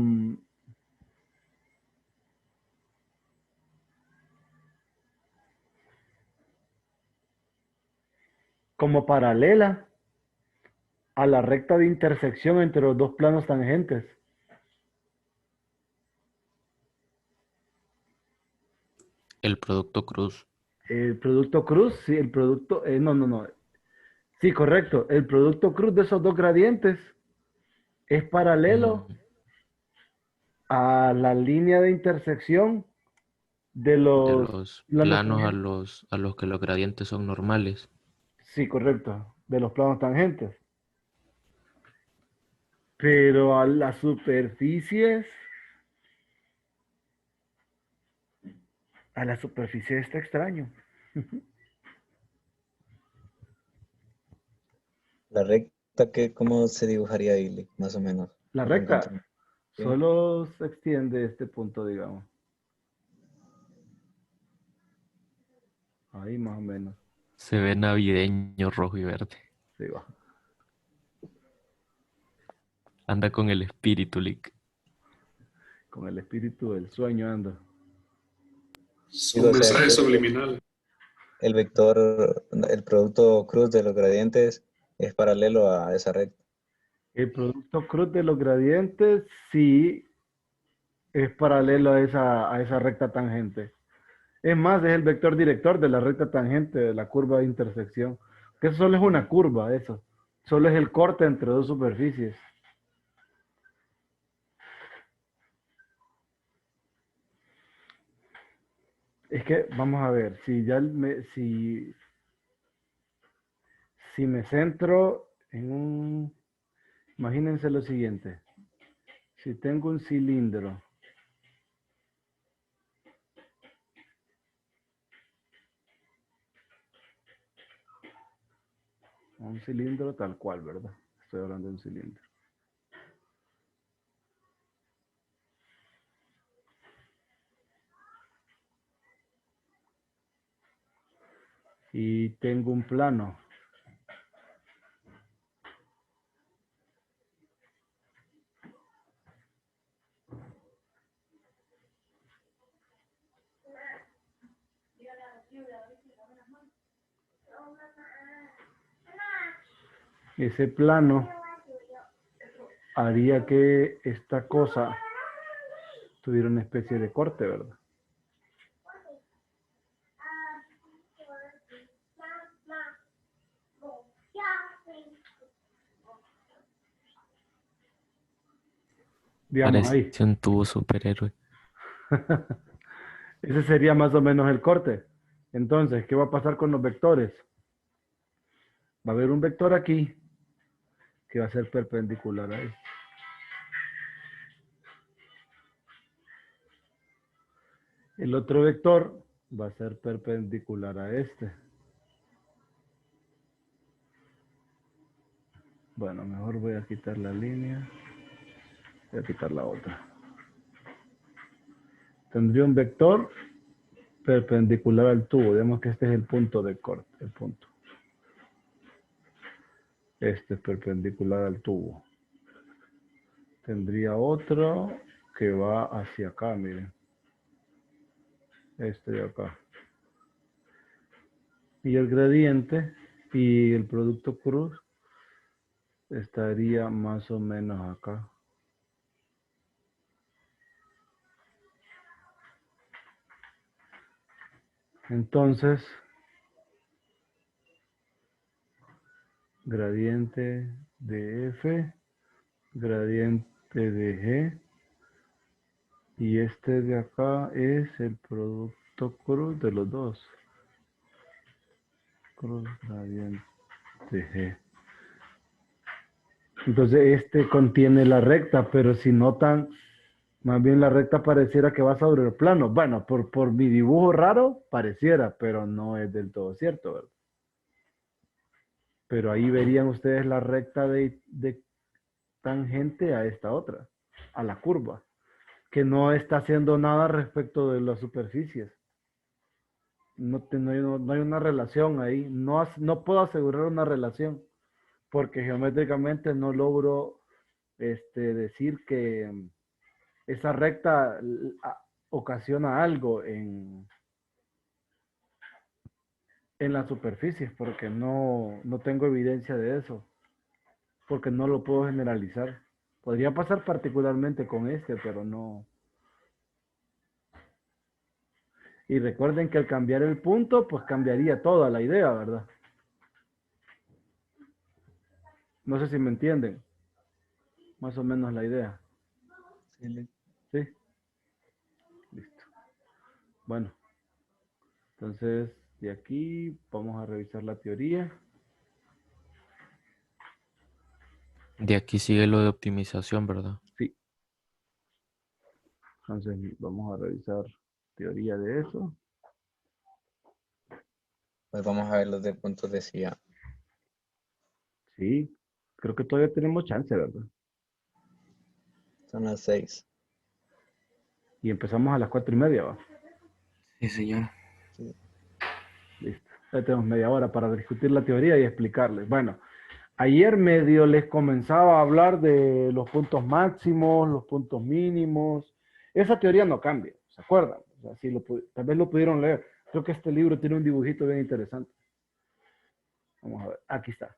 como paralela a la recta de intersección entre los dos planos tangentes. El producto cruz. El producto cruz, sí, el producto, no. Sí, correcto. El producto cruz de esos dos gradientes es paralelo Mm, a la línea de intersección de de los los planos planos tangentes. a los que los gradientes son normales. Sí, correcto, de los planos tangentes. Pero a las superficies, a la superficie está extraño. La recta, ¿cómo se dibujaría ahí, más o menos? La No lo recta encuentro. Sí. solo se extiende este punto, digamos. Ahí más o menos. Se ve navideño, rojo y verde. Sí va. Anda con el espíritu, Lick. Con el espíritu del sueño ando. Es Digo, un o sea, mensaje subliminal. el vector, el producto cruz de los gradientes es paralelo a esa recta. El producto cruz de los gradientes sí es paralelo a esa recta tangente. Es más, es el vector director de la recta tangente de la curva de intersección. Que eso solo es una curva, eso. Solo es el corte entre dos superficies. Es que, vamos a ver, si me centro en imagínense lo siguiente. Si tengo un cilindro tal cual, ¿verdad? Estoy hablando de un cilindro. Y tengo un plano. ese plano haría que esta cosa tuviera una especie de corte, ¿verdad? Digamos ahí. Parece un tubo superhéroe. Ese sería más o menos el corte. Entonces, ¿qué va a pasar con los vectores? Va a haber un vector aquí que va a ser perpendicular a este. El otro vector va a ser perpendicular a este. Bueno, mejor voy a quitar la línea. Voy a quitar la otra. Tendría un vector perpendicular al tubo. Digamos que este es el punto de corte, el punto. Este es perpendicular al tubo. Tendría otro que va hacia acá, miren. Este de acá. Y el gradiente y el producto cruz estaría más o menos acá. Entonces, gradiente de F, gradiente de G, y este de acá es el producto cruz de los dos. Cruz gradiente G. Entonces este contiene la recta, pero si notan, más bien la recta pareciera que va sobre el plano. Bueno, por mi dibujo raro pareciera, pero no es del todo cierto, ¿verdad? Pero ahí verían ustedes la recta de tangente a esta otra, a la curva, que no está haciendo nada respecto de las superficies. No hay una relación ahí. No puedo asegurar una relación, porque geométricamente no logro decir que esa recta ocasiona algo en las superficies, porque no tengo evidencia de eso, porque no lo puedo generalizar. Podría pasar particularmente con este, pero no. Y recuerden que al cambiar el punto, pues cambiaría toda la idea, ¿verdad? No sé si me entienden. Más o menos la idea. ¿Sí? Listo. Bueno. Entonces, de aquí vamos a revisar la teoría. De aquí sigue lo de optimización, ¿verdad? Sí. Entonces, vamos a revisar teoría de eso. Pues vamos a ver los de puntos de silla. Sí. Creo que todavía tenemos chance, ¿verdad? Son las 6. Y empezamos a las 4:30, ¿va? Sí, señor. Sí. Listo. Ya tenemos media hora para discutir la teoría y explicarles. Bueno, ayer medio les comenzaba a hablar de los puntos máximos, los puntos mínimos. Esa teoría no cambia, ¿se acuerdan? O sea, tal vez lo pudieron leer. Creo que este libro tiene un dibujito bien interesante. Vamos a ver, aquí está.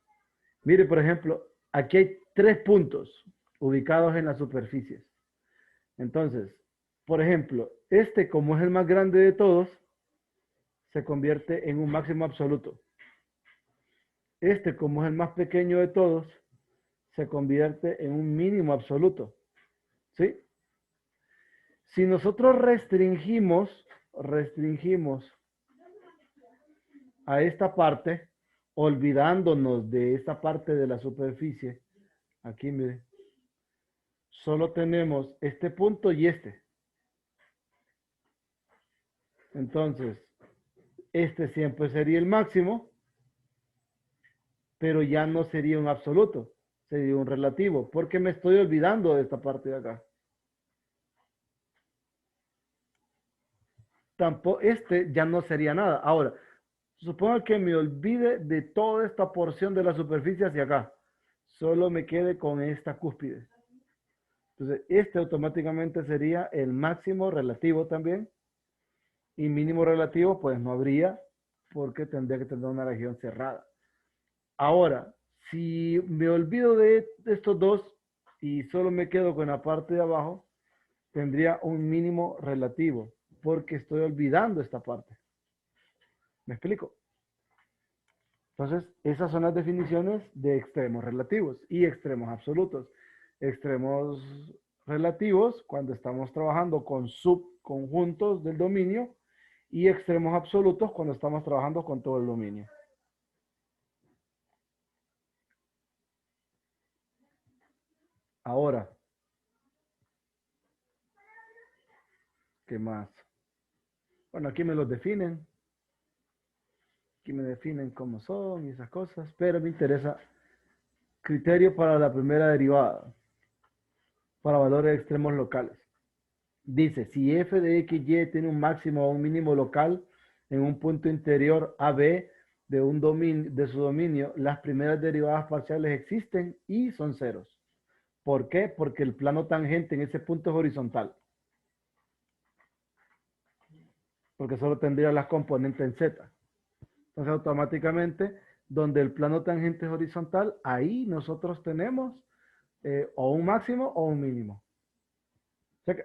Mire, por ejemplo, aquí hay 3 puntos ubicados en las superficies. Entonces, por ejemplo, este, como es el más grande de todos, se convierte en un máximo absoluto. Este, como es el más pequeño de todos, se convierte en un mínimo absoluto. ¿Sí? Si nosotros restringimos a esta parte, olvidándonos de esta parte de la superficie, aquí mire, solo tenemos este punto y este. Entonces, este siempre sería el máximo, pero ya no sería un absoluto, sería un relativo, porque me estoy olvidando de esta parte de acá. Tampoco, este ya no sería nada. Ahora, supongo que me olvide de toda esta porción de la superficie hacia acá. Solo me quede con esta cúspide. Entonces, este automáticamente sería el máximo relativo también. Y mínimo relativo, pues no habría, porque tendría que tener una región cerrada. Ahora, Si me olvido de estos dos y solo me quedo con la parte de abajo, tendría un mínimo relativo, porque estoy olvidando esta parte. ¿Me explico? Entonces, esas son las definiciones de extremos relativos y extremos absolutos. Extremos relativos cuando estamos trabajando con subconjuntos del dominio y extremos absolutos cuando estamos trabajando con todo el dominio. Ahora, ¿qué más? Bueno, aquí me los definen. Aquí me definen cómo son y esas cosas, pero me interesa criterio para la primera derivada, para valores extremos locales. Dice, si f de xy tiene un máximo o un mínimo local en un punto interior AB de su dominio, las primeras derivadas parciales existen y son ceros. ¿Por qué? Porque el plano tangente en ese punto es horizontal. Porque solo tendría las componentes en Z. Entonces, automáticamente, donde el plano tangente es horizontal, ahí nosotros tenemos o un máximo o un mínimo. O sea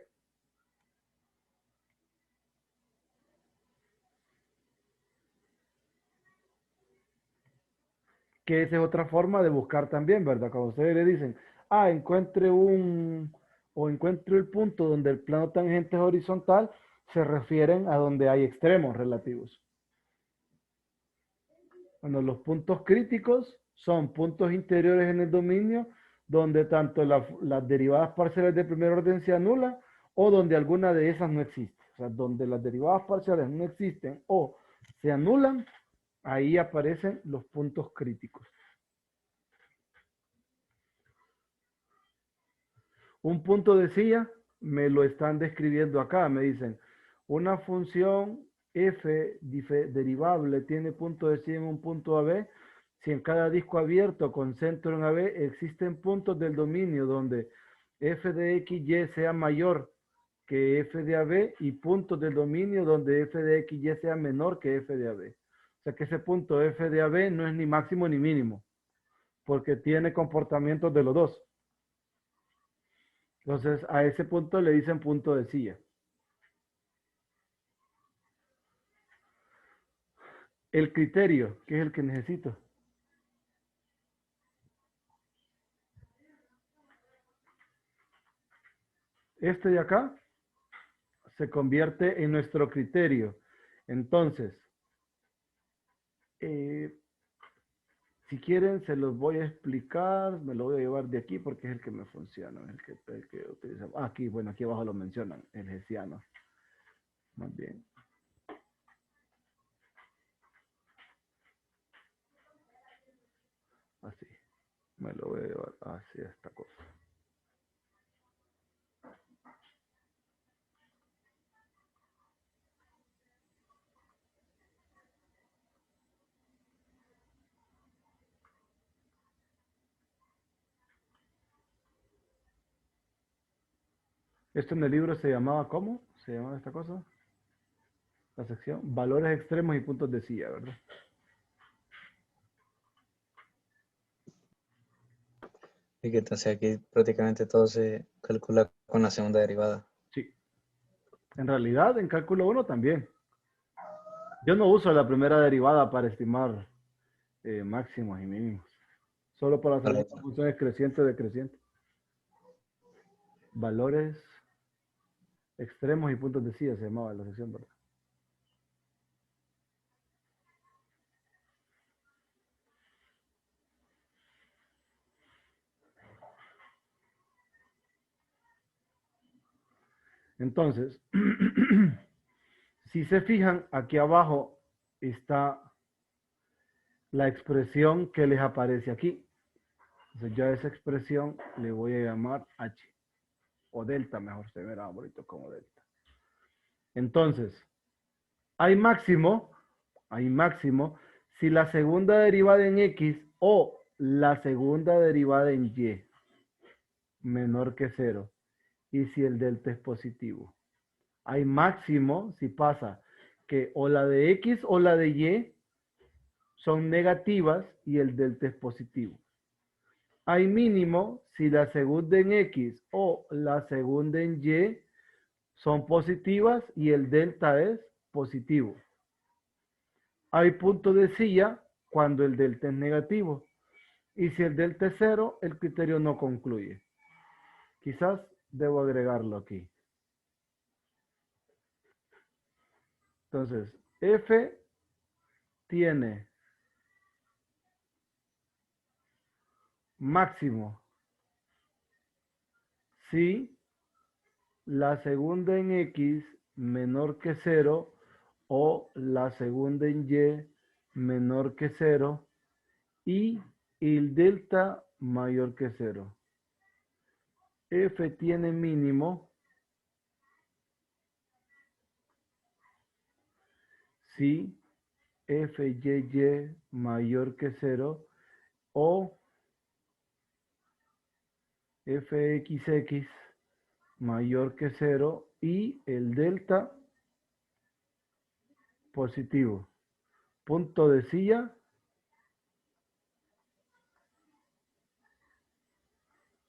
que esa es otra forma de buscar también, ¿verdad? Cuando ustedes le dicen, encuentre el punto donde el plano tangente es horizontal, se refieren a donde hay extremos relativos. Bueno, los puntos críticos son puntos interiores en el dominio donde tanto las derivadas parciales de primer orden se anulan o donde alguna de esas no existe. O sea, donde las derivadas parciales no existen o se anulan, ahí aparecen los puntos críticos. Un punto de silla me lo están describiendo acá. Me dicen, una función f derivable tiene punto de silla en un punto AB. Si en cada disco abierto con centro en AB existen puntos del dominio donde f de xy sea mayor que f de AB y puntos del dominio donde f de xy sea menor que f de AB. O sea que ese punto f de AB no es ni máximo ni mínimo, porque tiene comportamientos de los dos. Entonces, a ese punto le dicen punto de silla. El criterio, que es el que necesito. Este de acá se convierte en nuestro criterio. Entonces, si quieren, se los voy a explicar. Me lo voy a llevar de aquí porque es el que me funciona. El que utilizamos. Aquí, bueno, aquí abajo lo mencionan, el hessiano. Más bien. Así. Me lo voy a llevar hacia esta cosa. Esto en el libro se llamaba, ¿cómo? ¿Se llamaba esta cosa? La sección, valores extremos y puntos de silla, ¿verdad? Y que entonces aquí prácticamente todo se calcula con la segunda derivada. Sí. En realidad, en cálculo 1 también. Yo no uso la primera derivada para estimar máximos y mínimos. Solo para saber las funciones creciente o decreciente. Valores extremos y puntos de silla se llamaba la sección, ¿verdad? Entonces, si se fijan, aquí abajo está la expresión que les aparece aquí. Entonces, yo a esa expresión le voy a llamar H. O delta, mejor se verá bonito como delta. Entonces, hay máximo si la segunda derivada en X o la segunda derivada en Y menor que 0 y si el delta es positivo. Hay máximo si pasa que o la de X o la de Y son negativas y el delta es positivo. hay mínimo si la segunda en X o la segunda en Y son positivas y el delta es positivo. Hay punto de silla cuando el delta es negativo. Y si el delta es cero, el criterio no concluye. Quizás debo agregarlo aquí. Entonces, F tiene máximo si la segunda en X menor que 0 o la segunda en Y menor que 0 y el delta mayor que 0. F tiene mínimo si FYY mayor que 0 o FXX mayor que 0 y el delta positivo. Punto de silla.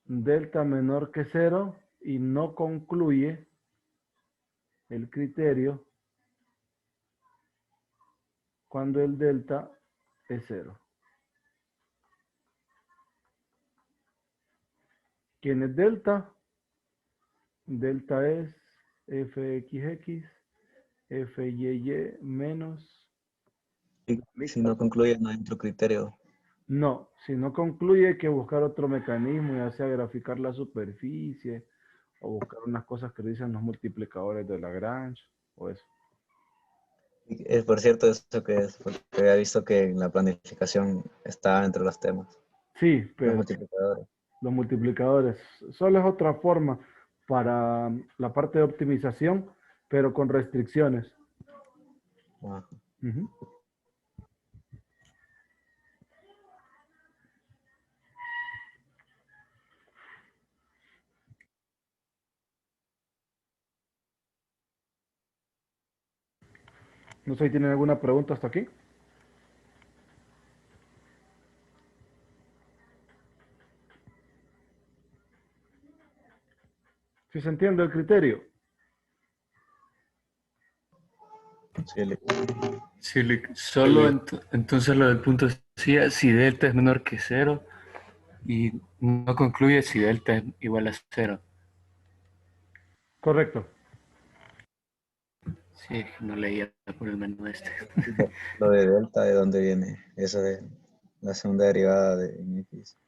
Delta menor que 0 y no concluye el criterio cuando el delta es 0. ¿Quién es delta? Delta es FXX, FYY menos. Si no concluye, no hay otro criterio. No, si no concluye hay que buscar otro mecanismo, ya sea graficar la superficie o buscar unas cosas que dicen los multiplicadores de Lagrange o eso. Es por cierto, eso que es, porque había visto que en la planificación estaba entre los temas, Sí, los pero multiplicadores. los multiplicadores solo es otra forma para la parte de optimización, pero con restricciones. Ajá. Ujú. No sé si tienen alguna pregunta hasta aquí. ¿Sí se entiende el criterio? Sí, Sí, solo Sí. entonces lo del punto decía si delta es menor que 0 y no concluye si delta es igual a 0. Correcto. Sí, no leía por el menú este. lo de delta, ¿de dónde viene? Eso de la segunda derivada de X.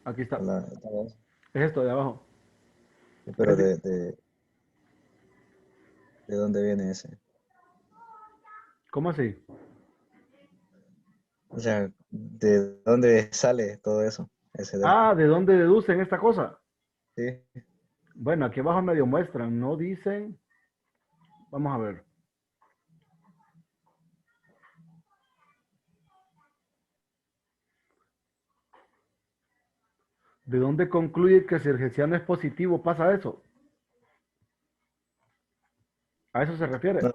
Aquí está. Todo eso. Es esto de abajo. Sí, pero Es di- ¿de dónde viene ese? ¿Cómo así? O sea, ¿de dónde sale todo eso? Ese delta. Ah, ¿de dónde deducen esta cosa? Sí. Bueno, aquí abajo medio muestran, no dicen. Vamos a ver. ¿De dónde concluye que si el hessiano es positivo pasa eso? ¿A eso se refiere? No,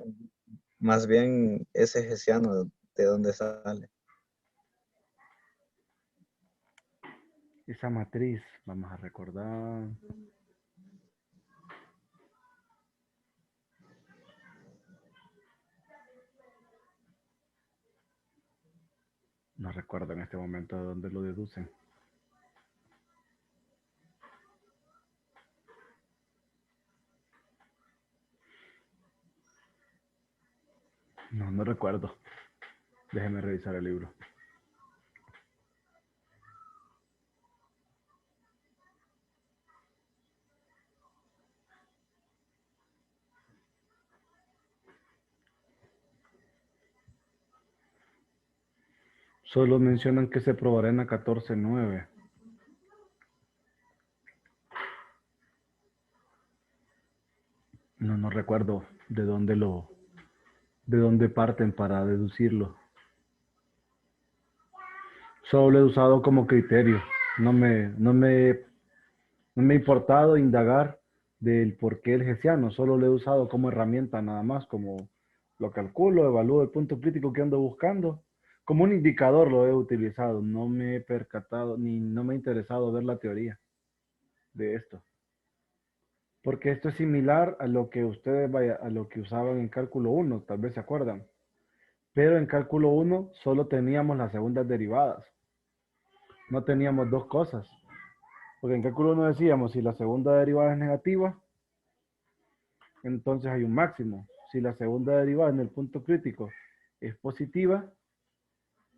más bien ese hessiano, ¿de dónde sale? Esa matriz, vamos a recordar. No recuerdo en este momento de dónde lo deducen. No, no recuerdo. Déjeme revisar el libro. Solo mencionan que se probará en la 14.9. No, no recuerdo de dónde parten para deducirlo. Solo lo he usado como criterio. No me ha importado indagar del por qué el hessiano. Solo lo he usado como herramienta nada más, como lo calculo, evalúo el punto crítico que ando buscando. Como un indicador lo he utilizado, no me he percatado ni no me ha interesado ver la teoría de esto. Porque esto es similar a lo que a lo que usaban en cálculo 1, tal vez se acuerdan. Pero en cálculo 1 solo teníamos las segundas derivadas. No teníamos dos cosas. Porque en cálculo 1 decíamos, si la segunda derivada es negativa, entonces hay un máximo. Si la segunda derivada en el punto crítico es positiva,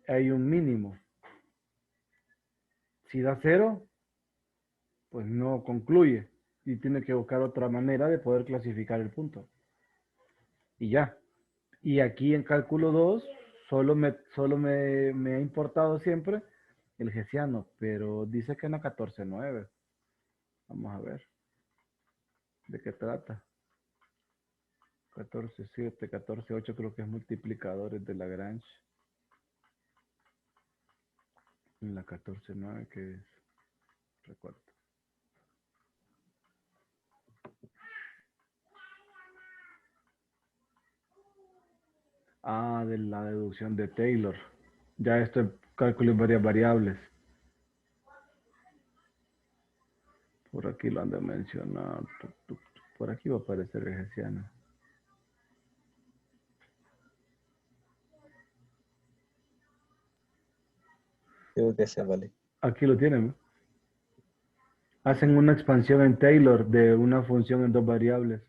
hay un mínimo. Si da cero, pues no concluye y tiene que buscar otra manera de poder clasificar el punto. Y ya. Y aquí en cálculo 2 me ha importado siempre el hessiano, pero dice que en la 14.9. Vamos a ver de qué trata. 14.7, 14.8 creo que es multiplicadores de Lagrange. En la 14.9 que es, recuerdo. Ah, de la deducción de Taylor. Ya esto es cálculo en varias variables. Por aquí lo han de mencionar. Por aquí va a aparecer el hessiano. Creo que se vale. Aquí lo tienen, ¿no? Hacen una expansión en Taylor de una función en dos variables.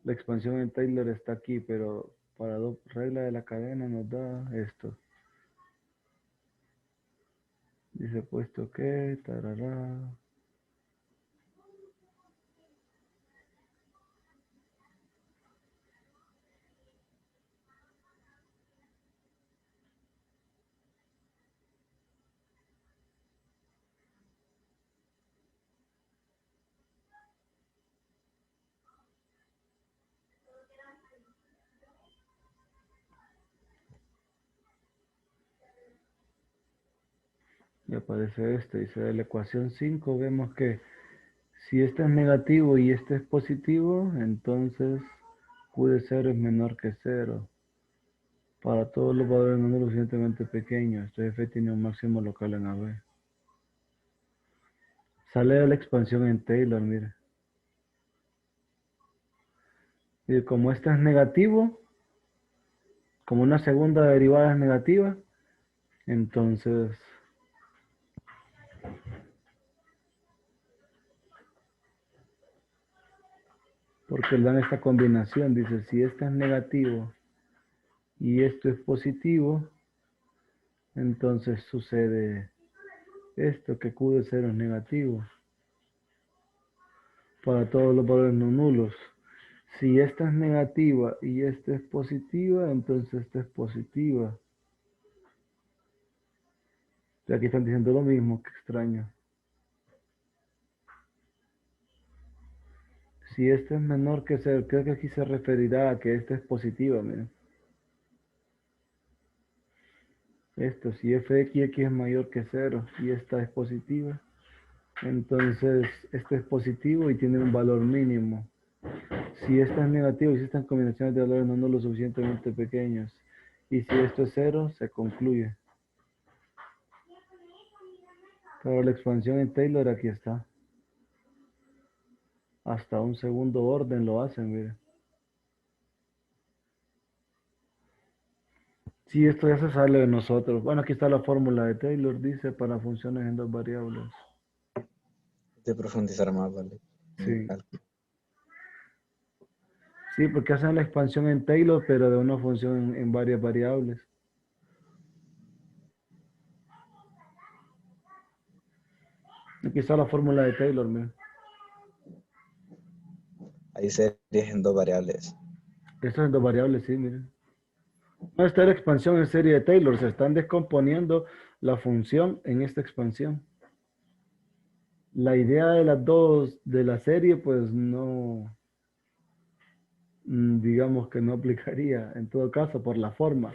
La expansión en Taylor está aquí, pero para dos reglas de la cadena nos da esto. Dice puesto que, tarará. Y aparece este, dice de la ecuación 5 vemos que si este es negativo y este es positivo, entonces Q de 0 es menor que 0. Para todos los valores no lo suficientemente pequeños, este F tiene un máximo local en AB. Sale de la expansión en Taylor, mire. Y como este es negativo, como una segunda derivada es negativa, entonces porque dan esta combinación, dice si este es negativo y esto es positivo, entonces sucede esto, que Q de 0 es negativo para todos los valores no nulos. Si esta es negativa y esta es positiva, entonces esta es positiva. Y aquí están diciendo lo mismo, qué extraño. Si este es menor que 0, creo que aquí se referirá a que esta es positiva, miren. Esto, si f de x es mayor que 0 y esta es positiva, entonces este es positivo y tiene un valor mínimo. Si esta es negativo, existen combinaciones de valores no lo suficientemente pequeños. Y si esto es 0, se concluye. Pero la expansión en Taylor aquí está. Hasta un segundo orden lo hacen, mire. Si esto ya se sale de nosotros. Bueno, aquí está la fórmula de Taylor, dice, para funciones en dos variables. De profundizar más, ¿vale? Sí. Sí, porque hacen la expansión en Taylor, pero de una función en varias variables. Aquí está la fórmula de Taylor, mire. Hay series en dos variables. Esto es en dos variables, sí, miren. No está la expansión en serie de Taylor, se están descomponiendo la función en esta expansión. La idea de las dos de la serie, pues no, digamos que no aplicaría en todo caso por la forma.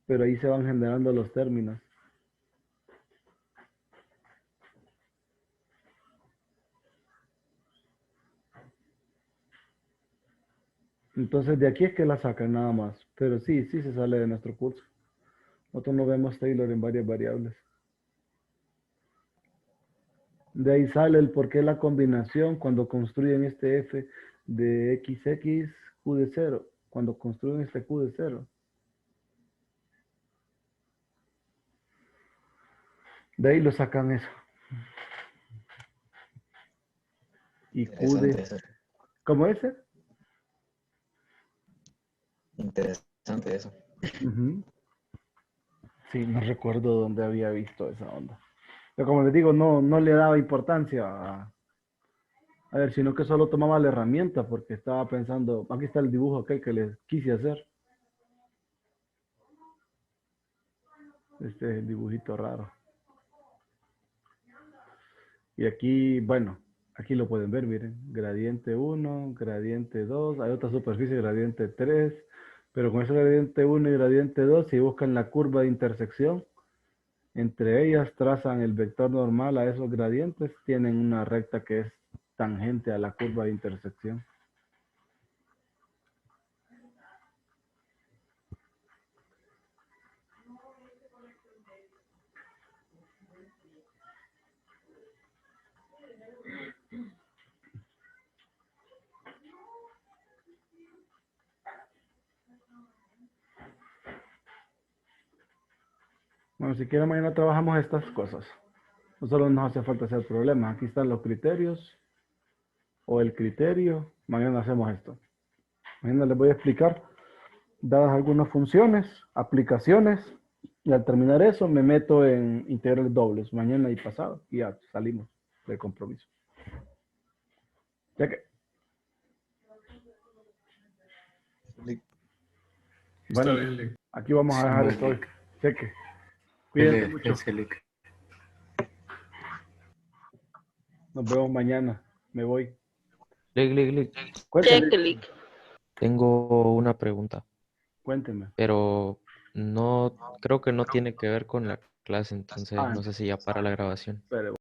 Pero ahí se van generando los términos. Entonces de aquí es que la sacan nada más. Pero sí, sí se sale de nuestro curso. Nosotros no vemos Taylor en varias variables. De ahí sale el por qué la combinación cuando construyen este f de xx q de 0. Cuando construyen este q de 0. De ahí lo sacan eso. Y q Interesante de... eso. ¿Cómo ese? Interesante eso. Ujú. Sí, no recuerdo dónde había visto esa onda. Pero como les digo, no le daba importancia a ver, sino que solo tomaba la herramienta porque estaba pensando, aquí está el dibujo aquel que les quise hacer. Este es el dibujito raro. Y aquí, bueno, aquí lo pueden ver, miren. Gradiente 1, gradiente 2, hay otra superficie, gradiente 3. Pero con ese gradiente 1 y gradiente 2, si buscan la curva de intersección, entre ellas trazan el vector normal a esos gradientes, tienen una recta que es tangente a la curva de intersección. Bueno, si quieren mañana trabajamos estas cosas. No solo nos hace falta hacer problemas. Aquí están los criterios o el criterio. Mañana hacemos esto. Mañana les voy a explicar, dadas algunas funciones, aplicaciones, y al terminar eso me meto en integrales dobles, mañana y pasado, y ya salimos del compromiso. Ya que, Está bueno, bien, Lick. aquí vamos a dejar esto hoy. Cheque. Cuídense mucho. Nos vemos mañana. Me voy. Lick. Cuénteme. Checklick. Tengo una pregunta, Cuénteme. pero no creo que no tiene que ver con la clase, entonces Ah, no sé si ya para la grabación. espere.